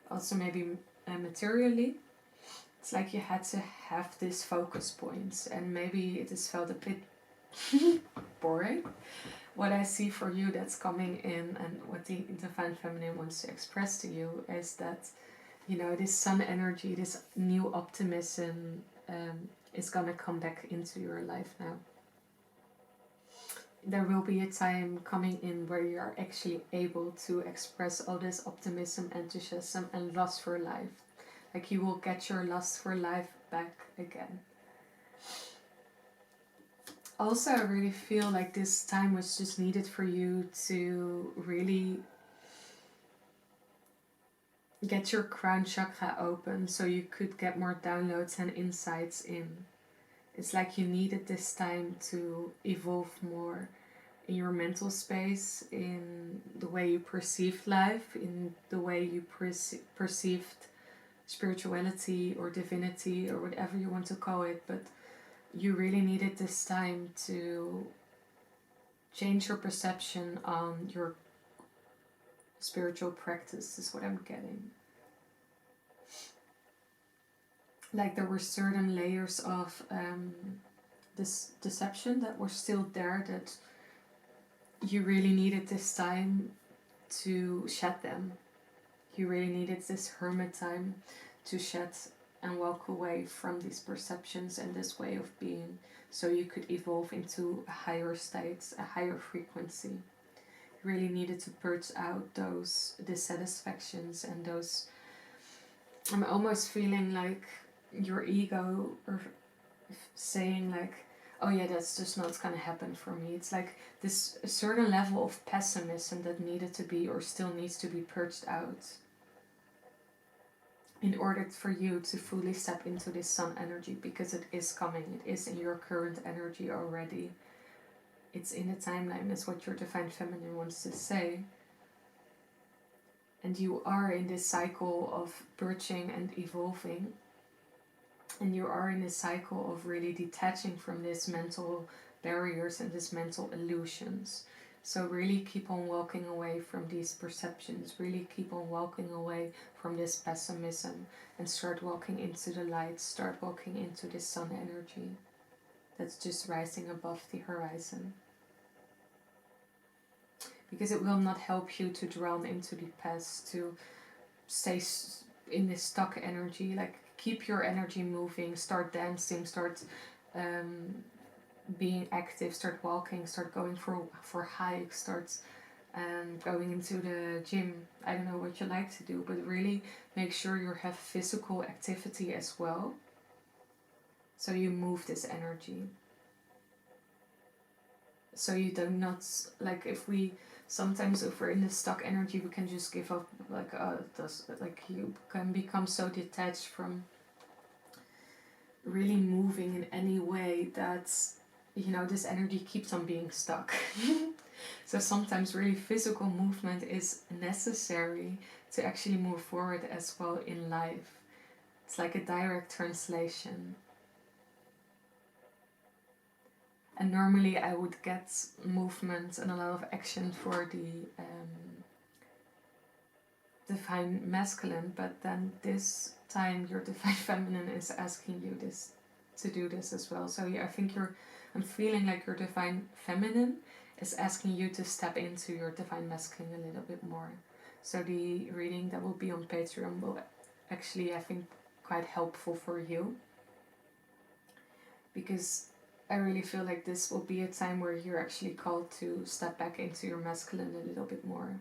Also maybe materially. It's like you had to have these focus points, and maybe it has felt a bit boring. What I see for you that's coming in, and what the Divine Feminine wants to express to you, is that, you know, this sun energy, this new optimism is gonna come back into your life now. There will be a time coming in where you are actually able to express all this optimism, enthusiasm, and lust for life. Like, you will get your lust for life back again. Also, I really feel like this time was just needed for you to really get your crown chakra open so you could get more downloads and insights in. It's like you needed this time to evolve more in your mental space, in the way you perceived life, in the way you perceived spirituality or divinity or whatever you want to call it. But you really needed this time to change your perception on your spiritual practice, is what I'm getting. Like, there were certain layers of this deception that were still there, that you really needed this time to shed them. You really needed this hermit time to shed and walk away from these perceptions and this way of being, so you could evolve into a higher state, a higher frequency. You really needed to purge out those dissatisfactions and those, I'm almost feeling like your ego or saying like, oh yeah, that's just not gonna happen for me. It's like this certain level of pessimism that needed to be, or still needs to be, purged out in order for you to fully step into this sun energy, because it is coming. It is in your current energy already. It's in the timeline, is what your Divine Feminine wants to say. And you are in this cycle of purging and evolving. And you are in this cycle of really detaching from these mental barriers and these mental illusions. So really keep on walking away from these perceptions. Really keep on walking away from this pessimism. And start walking into the light. Start walking into this sun energy that's just rising above the horizon. Because it will not help you to drown into the past, to stay in this stuck energy. Like, keep your energy moving, start dancing, start being active, start walking, start going for hikes, start going into the gym. I don't know what you like to do, but really make sure you have physical activity as well, so you move this energy. So you do not, like, if we're in the stuck energy, we can just give up, like, like, you can become so detached from really moving in any way that, you know, this energy keeps on being stuck. So sometimes really physical movement is necessary to actually move forward as well in life. It's like a direct translation. And normally I would get movement and a lot of action for the Divine Masculine, but then this time your Divine Feminine is asking you this, to do this as well. So yeah, I'm feeling like your Divine Feminine is asking you to step into your Divine Masculine a little bit more. So the reading that will be on Patreon will actually, I think, quite helpful for you. Because I really feel like this will be a time where you're actually called to step back into your masculine a little bit more.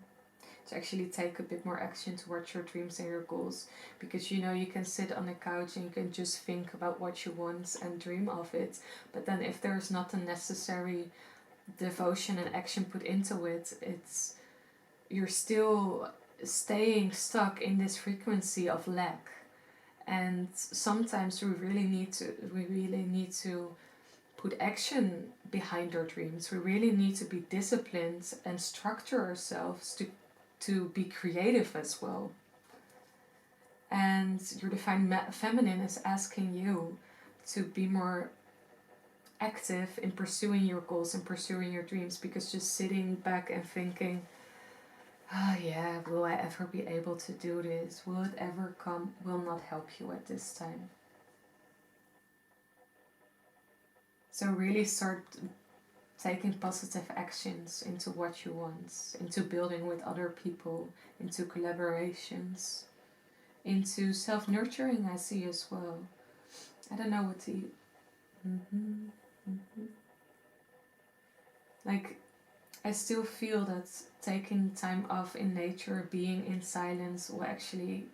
To actually take a bit more action towards your dreams and your goals. Because, you know, you can sit on the couch and you can just think about what you want and dream of it. But then if there's not the necessary devotion and action put into it, you're still staying stuck in this frequency of lack. And sometimes we really need to put action behind our dreams. We really need to be disciplined and structure ourselves to be creative as well. And your divine feminine is asking you to be more active in pursuing your goals and pursuing your dreams, because just sitting back and thinking, oh yeah, will I ever be able to do this? Will it ever come? Will not help you at this time. So really start taking positive actions into what you want, into building with other people, into collaborations, into self-nurturing, I see as well. I don't know what to eat. Like, I still feel that taking time off in nature, being in silence, will actually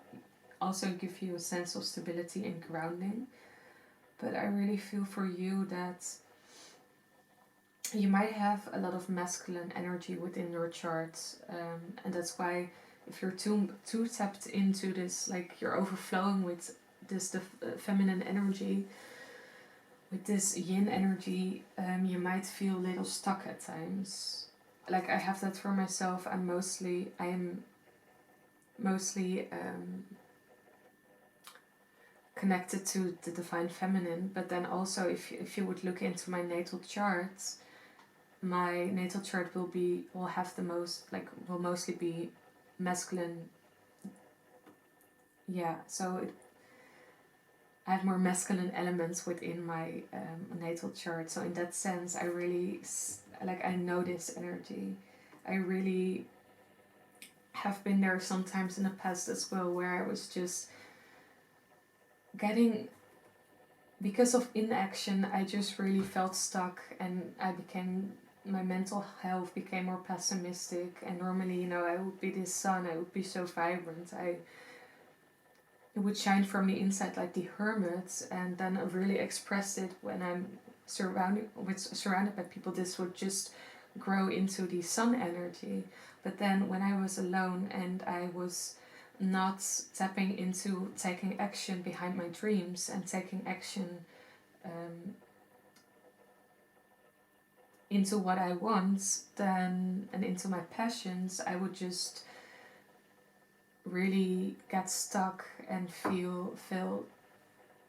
also give you a sense of stability and grounding. But I really feel for you that you might have a lot of masculine energy within your chart, and that's why if you're too tapped into this, like you're overflowing with this feminine energy, with this yin energy, you might feel a little stuck at times. Like I have that for myself. I am mostly connected to the divine feminine, but then also if you would look into my natal chart, my natal chart will mostly be masculine. Yeah, so I have more masculine elements within my natal chart. So in that sense, I really I know this energy. I really have been there sometimes in the past as well, where I was just getting, because of inaction, I just really felt stuck, and my mental health became more pessimistic. And normally, I would be this sun, I would be so vibrant, it would shine from the inside like the hermit, and then I really expressed it when I'm surrounded by people. This would just grow into the sun energy. But then when I was alone and I was not tapping into taking action behind my dreams and taking action into what I want, and into my passions, I would just really get stuck and feel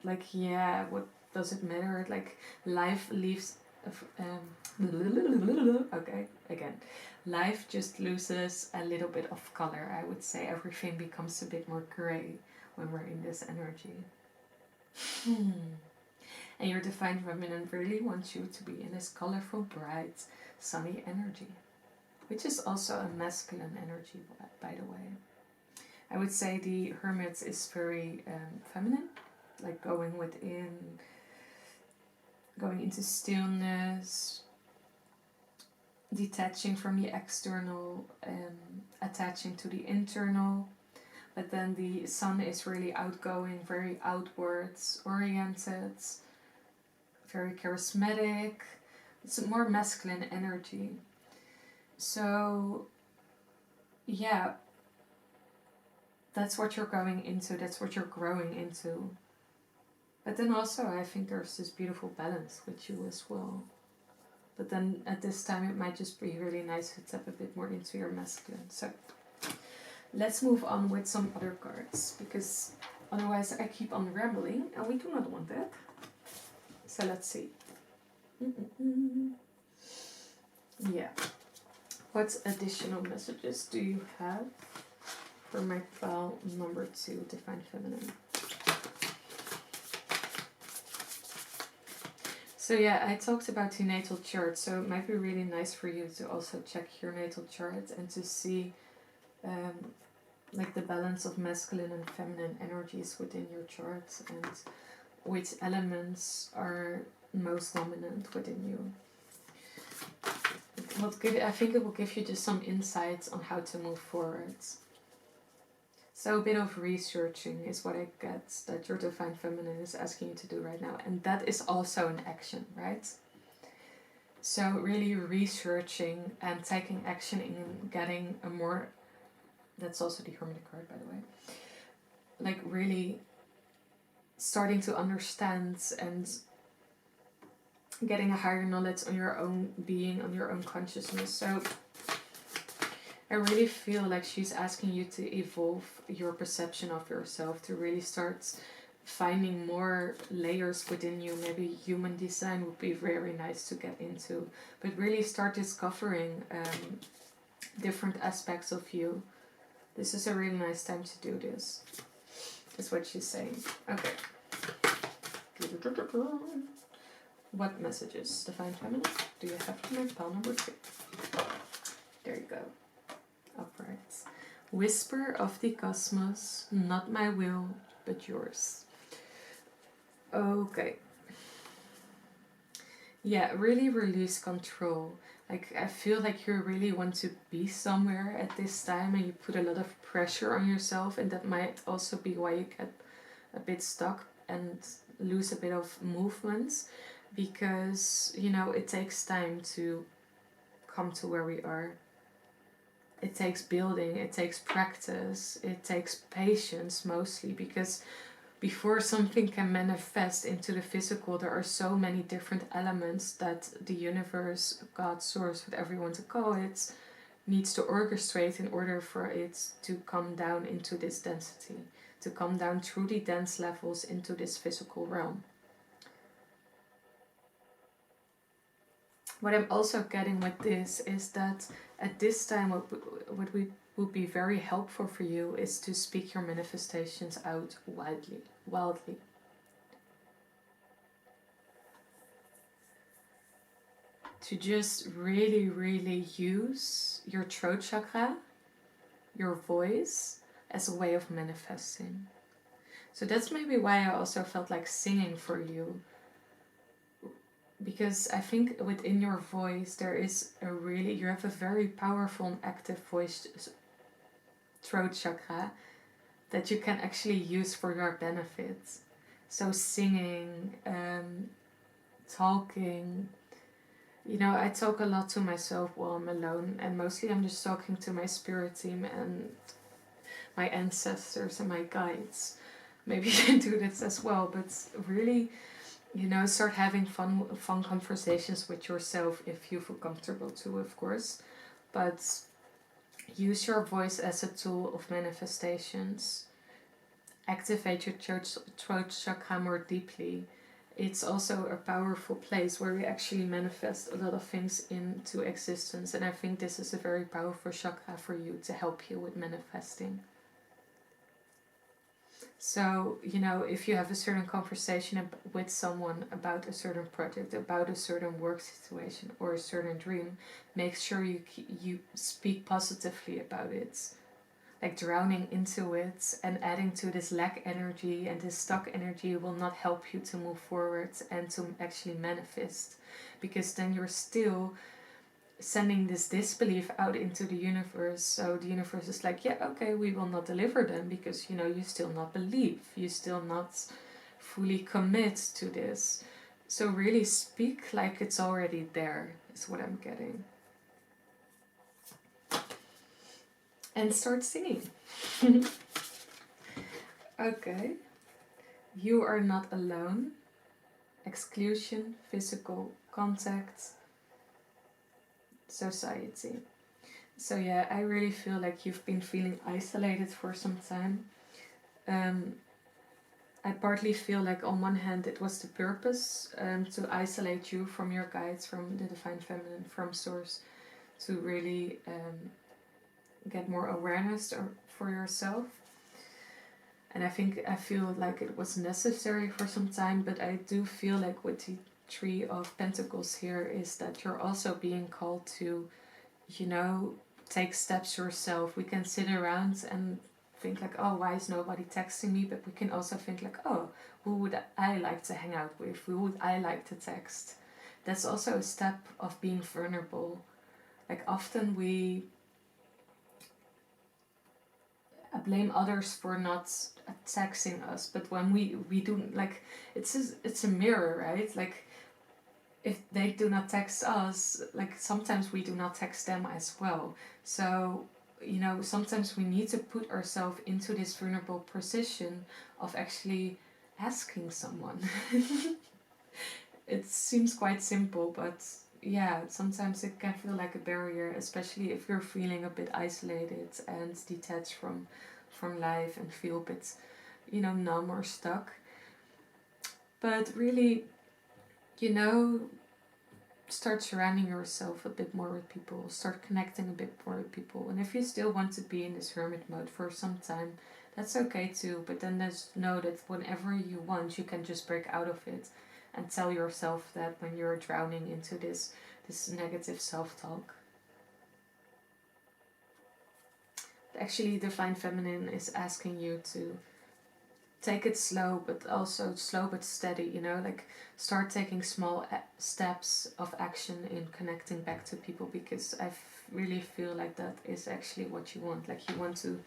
like, yeah, what does it matter? Like life leaves okay, again, life just loses a little bit of color. I would say everything becomes a bit more gray when we're in this energy. And your divine feminine really wants you to be in this colorful, bright, sunny energy, which is also a masculine energy, by the way. I would say the hermit is very feminine, like going within, going into stillness, detaching from the external, attaching to the internal. But then the sun is really outgoing, very outwards oriented, very charismatic. It's a more masculine energy. So, yeah, that's what you're going into, that's what you're growing into. But then also I think there's this beautiful balance with you as well. But then at this time it might just be really nice to tap a bit more into your masculine. So let's move on with some other cards, because otherwise I keep on rambling and we do not want that. So let's see. Yeah. What additional messages do you have for my file number 2, Divine Feminine? So yeah, I talked about the natal chart, so it might be really nice for you to also check your natal chart and to see like the balance of masculine and feminine energies within your chart, and which elements are most dominant within you. I think it will give you just some insights on how to move forward. So a bit of researching is what I get that your divine feminine is asking you to do right now. And that is also an action, right? So really researching and taking action in getting a more... That's also the Hermit card, by the way. Like really starting to understand and getting a higher knowledge on your own being, on your own consciousness. So I really feel like she's asking you to evolve your perception of yourself, to really start finding more layers within you. Maybe human design would be very nice to get into, but really start discovering different aspects of you. This is a really nice time to do this. That's what she's saying. Okay. What messages, Divine Feminine, do you have for my pile number 2? There you go. Upright. Whisper of the cosmos, not my will, but yours. Okay. Yeah, really release control. Like, I feel like you really want to be somewhere at this time and you put a lot of pressure on yourself, and that might also be why you get a bit stuck and lose a bit of movement, because, you know, it takes time to come to where we are. It takes building, it takes practice, it takes patience mostly, because before something can manifest into the physical, there are so many different elements that the universe, God, source, whatever you want to call it, needs to orchestrate in order for it to come down into this density, to come down through the dense levels into this physical realm. What I'm also getting with this is that at this time, what would be very helpful for you is to speak your manifestations out wildly. To just really, really use your throat chakra, your voice, as a way of manifesting. So that's maybe why I also felt like singing for you. Because I think within your voice there is you have a very powerful and active voice, throat chakra, that you can actually use for your benefit. So singing, talking, you know, I talk a lot to myself while I'm alone, and mostly I'm just talking to my spirit team and my ancestors and my guides. Maybe you can do this as well, but really, you know, start having fun conversations with yourself if you feel comfortable to, of course. But use your voice as a tool of manifestations. Activate your throat chakra more deeply. It's also a powerful place where we actually manifest a lot of things into existence. And I think this is a very powerful chakra for you to help you with manifesting. So, you know, if you have a certain conversation with someone about a certain project, about a certain work situation or a certain dream, make sure you speak positively about it. Like drowning into it and adding to this lack energy and this stuck energy will not help you to move forward and to actually manifest. Because then you're still sending this disbelief out into the universe. So the universe is like, yeah, okay, we will not deliver them because, you know, you still not believe, you still not fully commit to this. So really speak like it's already there, is what I'm getting. And start singing. Okay. You are not alone. Exclusion, physical contact, society. So yeah, I really feel like you've been feeling isolated for some time. I partly feel like on one hand it was the purpose to isolate you from your guides, from the Divine Feminine, from Source, to really get more awareness for yourself. And I feel like it was necessary for some time, but I do feel like with the Three of Pentacles here is that you're also being called to, you know, take steps yourself. We can sit around and think like, oh, why is nobody texting me? But we can also think like, oh, who would I like to hang out with? Who would I like to text? That's also a step of being vulnerable. Like often we blame others for not texting us, but when we do, like, it's a mirror, right? Like if they do not text us, like sometimes we do not text them as well. So, you know, sometimes we need to put ourselves into this vulnerable position of actually asking someone. It seems quite simple, but yeah, sometimes it can feel like a barrier, especially if you're feeling a bit isolated and detached from life and feel a bit, numb or stuck. But really, you know, start surrounding yourself a bit more with people, start connecting a bit more with people. And if you still want to be in this hermit mode for some time, that's okay too. But then just know that whenever you want, you can just break out of it and tell yourself that when you're drowning into this negative self-talk. Actually, Divine Feminine is asking you to take it slow, but also slow but steady, like start taking small steps of action in connecting back to people, because I really feel like that is actually what you want. Like you want to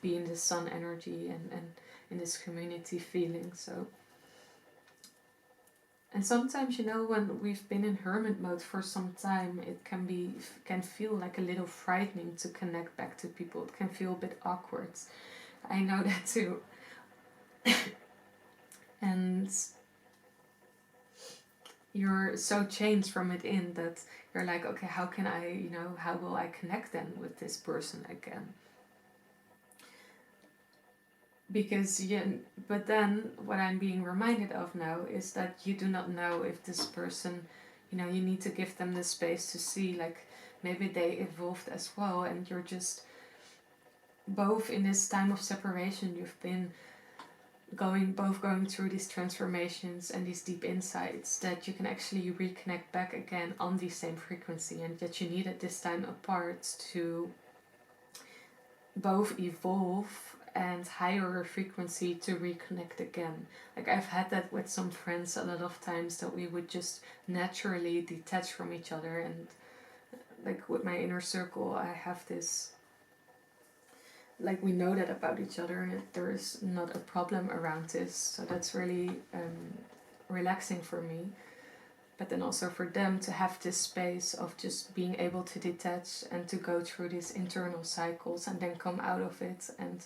be in the sun energy and in this community feeling. So, and sometimes, when we've been in hermit mode for some time, it can feel like a little frightening to connect back to people. It can feel a bit awkward. I know that too. And you're so changed from it in that you're like, okay, how can I, how will I connect then with this person again? Because but then what I'm being reminded of now is that you do not know if this person, you need to give them the space to see, like maybe they evolved as well, and you're just both in this time of separation. You've been going through these transformations and these deep insights, that you can actually reconnect back again on the same frequency, and that you need at this time apart to both evolve and higher a frequency to reconnect again. Like I've had that with some friends a lot of times, that we would just naturally detach from each other. And like with my inner circle, I have this, like we know that about each other, and there is not a problem around this. So that's really relaxing for me. But then also for them to have this space of just being able to detach and to go through these internal cycles and then come out of it and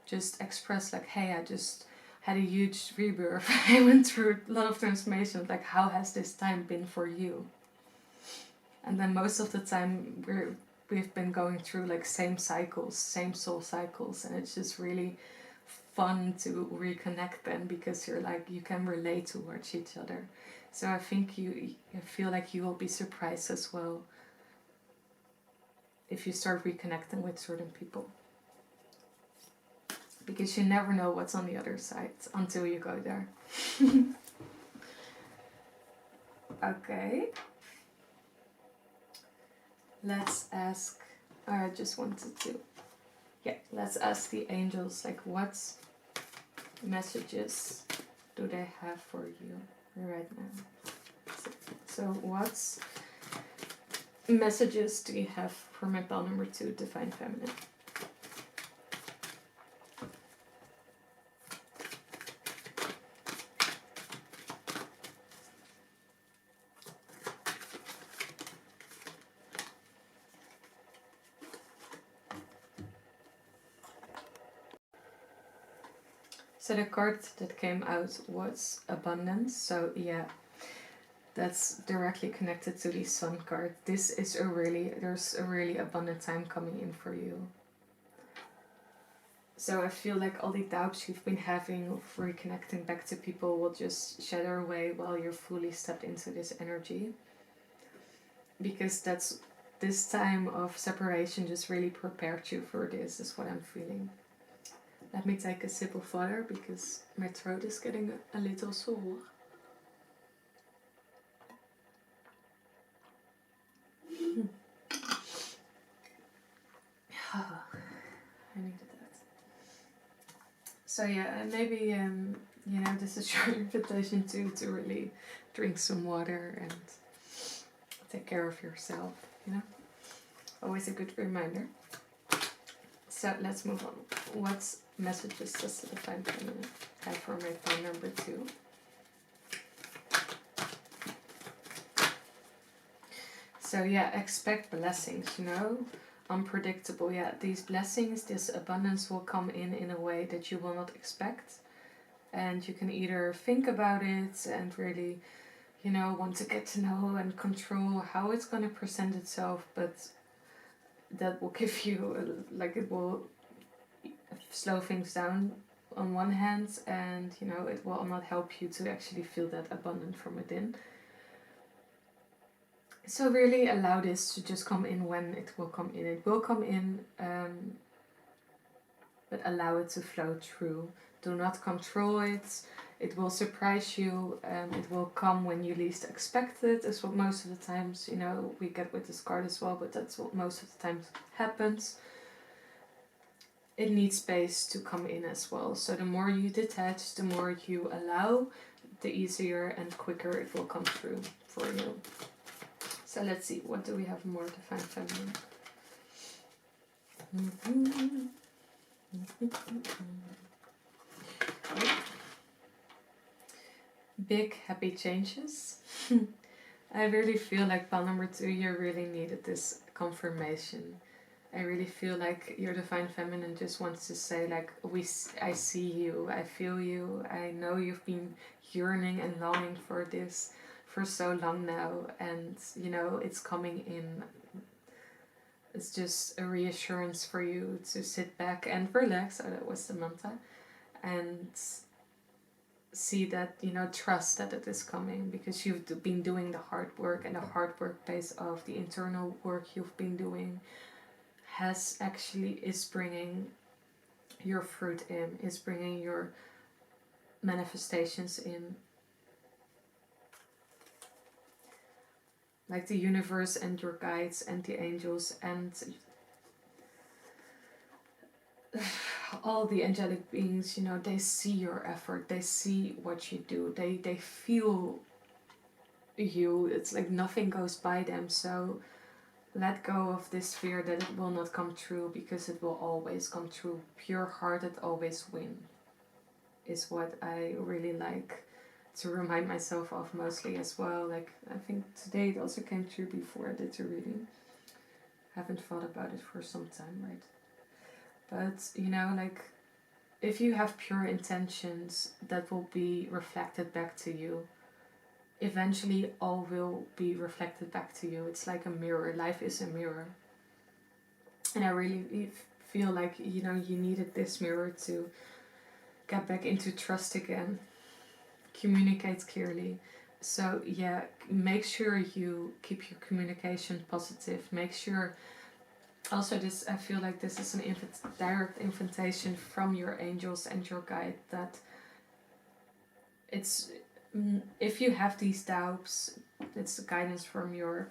just express like, hey, I just had a huge rebirth. I went through a lot of transformation. Like, how has this time been for you? And then most of the time we've been going through like same cycles, same soul cycles, and it's just really fun to reconnect then, because you're like, you can relate towards each other. So I think you feel like you will be surprised as well if you start reconnecting with certain people, because you never know what's on the other side until you go there. Okay, let's ask, I just wanted to, let's ask the angels, like what messages do they have for you right now? So what messages do you have for my pile number 2, Divine Feminine? So the card that came out was abundance. So yeah, that's directly connected to the sun card. This is there's a really abundant time coming in for you. So I feel like all the doubts you've been having of reconnecting back to people will just shatter away while you're fully stepped into this energy. Because this time of separation just really prepared you for this, is what I'm feeling. Let me take a sip of water because my throat is getting a little sore. I needed that. So yeah, maybe this is your invitation to really drink some water and take care of yourself. Always a good reminder. So let's move on. What messages does the Divine Feminine have for my phone number 2? So yeah, expect blessings, unpredictable. Yeah, these blessings, this abundance will come in a way that you will not expect. And you can either think about it and really, want to get to know and control how it's going to present itself, but that will give you, it will slow things down on one hand, and it will not help you to actually feel that abundant from within. So really allow this to just come in when it will come in. It will come in, but allow it to flow through. Do not control it. It will surprise you. It will come when you least expect it. Is what most of the times, we get with this card as well, but that's what most of the time happens. It needs space to come in as well. So the more you detach, the more you allow, the easier and quicker it will come through for you. So let's see, what do we have more? Divine Feminine. Big happy changes. I really feel like pile number 2, you really needed this confirmation. I really feel like your Divine Feminine just wants to say, I see you, I feel you, I know you've been yearning and longing for this for so long now, and it's coming in. It's just a reassurance for you to sit back and relax. Oh, that was the mantra. And see that, trust that it is coming, because you've been doing the hard work, and the hard work pays off. The internal work you've been doing is bringing your fruit in, is bringing your manifestations in. Like the universe and your guides and the angels and all the angelic beings, they see your effort, they see what you do, they feel you. It's like nothing goes by them. So let go of this fear that it will not come true, because it will always come true. Pure-hearted always win, is what I really like to remind myself of mostly as well. I think today it also came true before I did the reading. Haven't thought about it for some time, right? But if you have pure intentions, that will be reflected back to you. Eventually all will be reflected back to you. It's like a mirror. Life is a mirror. And I really feel like, you needed this mirror to get back into trust again. Communicate clearly. So yeah, make sure you keep your communication positive. Make sure also this, I feel like this is an direct invitation from your angels and your guide, that it's, if you have these doubts, it's guidance from your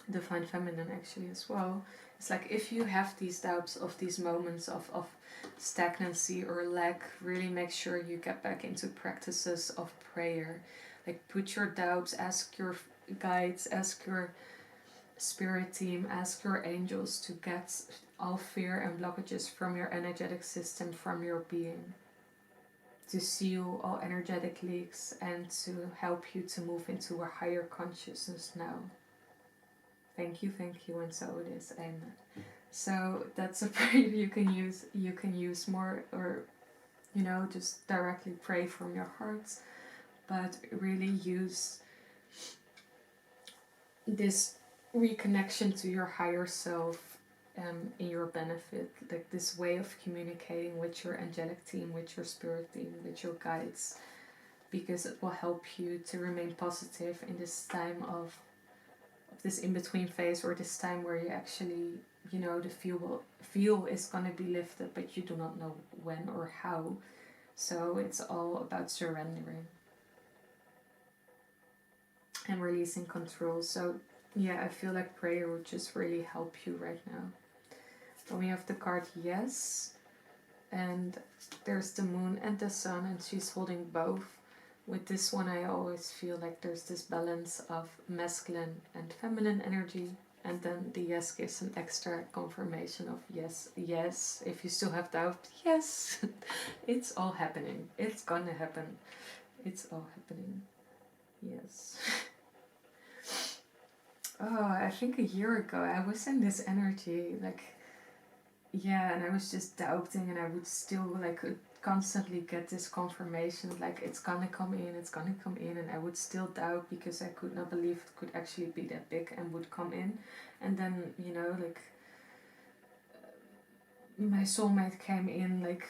Divine Feminine actually as well. It's like, if you have these doubts of these moments of stagnancy or lack, really make sure you get back into practices of prayer. Put your doubts, ask your guides, ask your spirit team, ask your angels to get all fear and blockages from your energetic system, from your being, to seal all energetic leaks and to help you to move into a higher consciousness now. Thank you, and so it is. Amen. So that's a prayer you can use. You can use more, or just directly pray from your heart, but really use this reconnection to your higher self in your benefit, like this way of communicating with your angelic team, with your spirit team, with your guides, because it will help you to remain positive in this time of this in-between phase, or this time where you actually, the feel is going to be lifted, but you do not know when or how. So it's all about surrendering and releasing control. So yeah, I feel like prayer would just really help you right now. Then we have the card Yes, and there's the moon and the sun, and she's holding both. With this one, I always feel like there's this balance of masculine and feminine energy, and then the yes gives an extra confirmation of yes, yes. If you still have doubt, yes, it's all happening. It's gonna happen. It's all happening. Yes. Oh, I think a year ago I was in this energy, and I was just doubting, and I would still constantly get this confirmation of like, it's gonna come in, and I would still doubt because I could not believe it could actually be that big and would come in. And then, you know, like, my soulmate came in, like,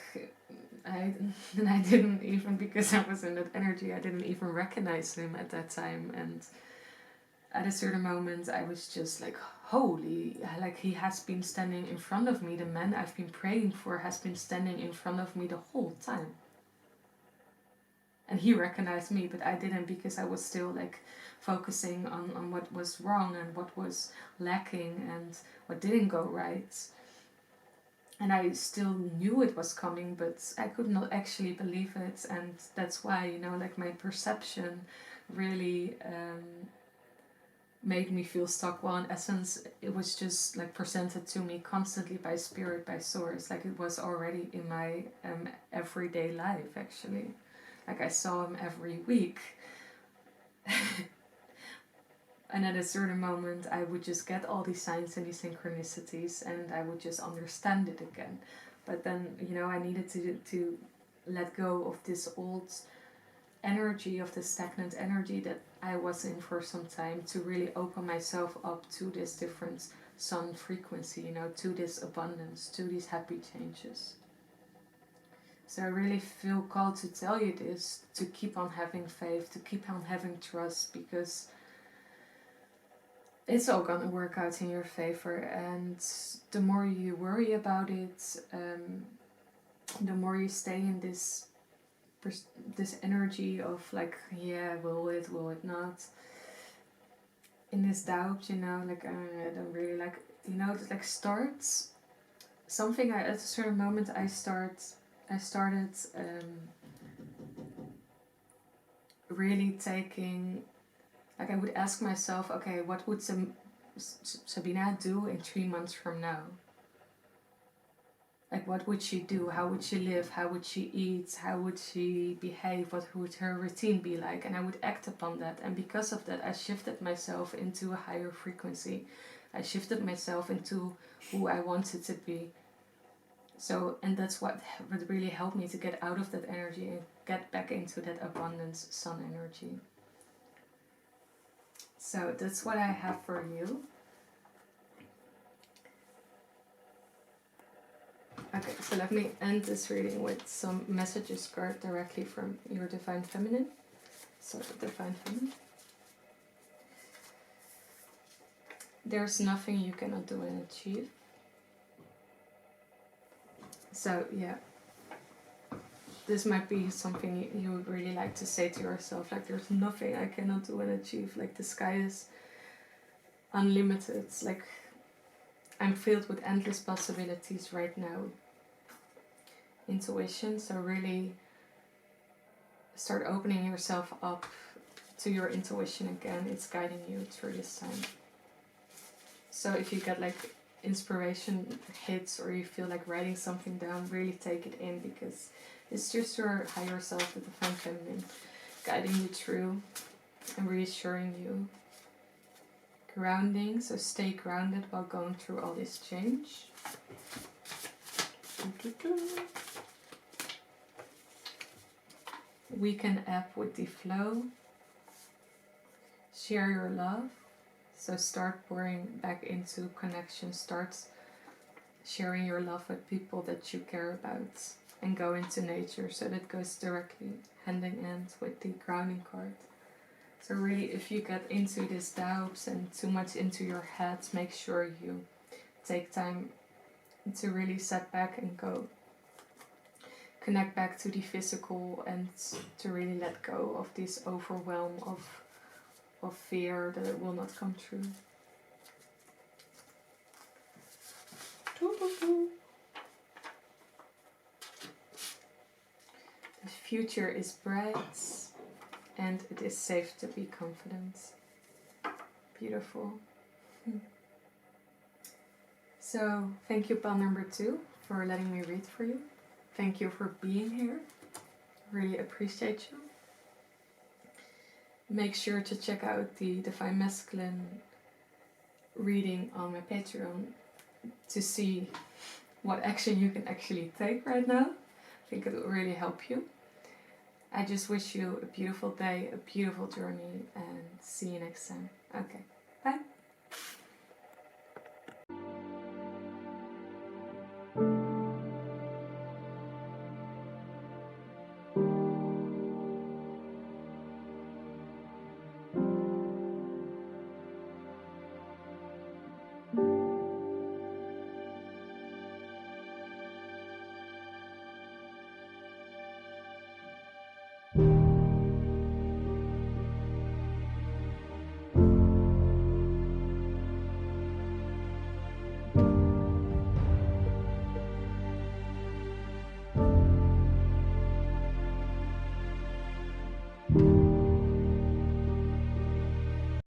I didn't even, because I was in that energy, I didn't even recognize him at that time. And at a certain moment I was just like, holy, like, he has been standing in front of me. The man I've been praying for has been standing in front of me the whole time. And he recognized me, but I didn't, because I was still like focusing on what was wrong and what was lacking and what didn't go right. And I still knew it was coming, but I could not actually believe it. And that's why, you know, like, my perception really made me feel stuck. Well, in essence, it was just like presented to me constantly by spirit, by source. Like, it was already in my everyday life, actually. Like, I saw him every week. And at a certain moment I would just get all these signs and these synchronicities, and I would just understand it again. But then, you know, I needed to let go of this old energy, of the stagnant energy that I was in for some time, to really open myself up to this different sun frequency, you know, to this abundance, to these happy changes. So I really feel called to tell you this, to keep on having faith, to keep on having trust, because it's all gonna work out in your favor. And the more you worry about it, the more you stay in this energy of like, yeah, will it not, in this doubt, you know, like, I don't really like, you know, it like starts something. At a certain moment I started really taking, like, I would ask myself, okay, what would Sabina do in 3 months from now? Like, what would she do? How would she live? How would she eat? How would she behave? What would her routine be like? And I would act upon that. And because of that, I shifted myself into a higher frequency. I shifted myself into who I wanted to be. So, and that's what really helped me to get out of that energy and get back into that abundance sun energy. So that's what I have for you. Okay, so let me end this reading with some messages card directly from your Divine Feminine. So, Divine Feminine. There's nothing you cannot do and achieve. So, yeah. This might be something you would really like to say to yourself. Like, there's nothing I cannot do and achieve. Like, the sky is unlimited. Like, I'm filled with endless possibilities right now. Intuition. So really start opening yourself up to your intuition again. It's guiding you through this time. So if you get like inspiration hits, or you feel like writing something down, really take it in, because it's just your higher self, the Divine Feminine, guiding you through and reassuring you. Grounding, so stay grounded while going through all this change. We can ebb with the flow. Share your love. So start pouring back into connection. Start sharing your love with people that you care about. And go into nature. So that goes directly hand in hand with the grounding card. So really, if you get into this doubts and too much into your head, make sure you take time to really set back and go. Connect back to the physical, and to really let go of this overwhelm of fear that it will not come true. The future is bright, and it is safe to be confident. Beautiful. So, thank you, pal number 2, for letting me read for you. Thank you for being here. Really appreciate you. Make sure to check out the Divine Masculine reading on my Patreon to see what action you can actually take right now. think it will really help you. I just wish you a beautiful day, a beautiful journey, and see you next time. Okay.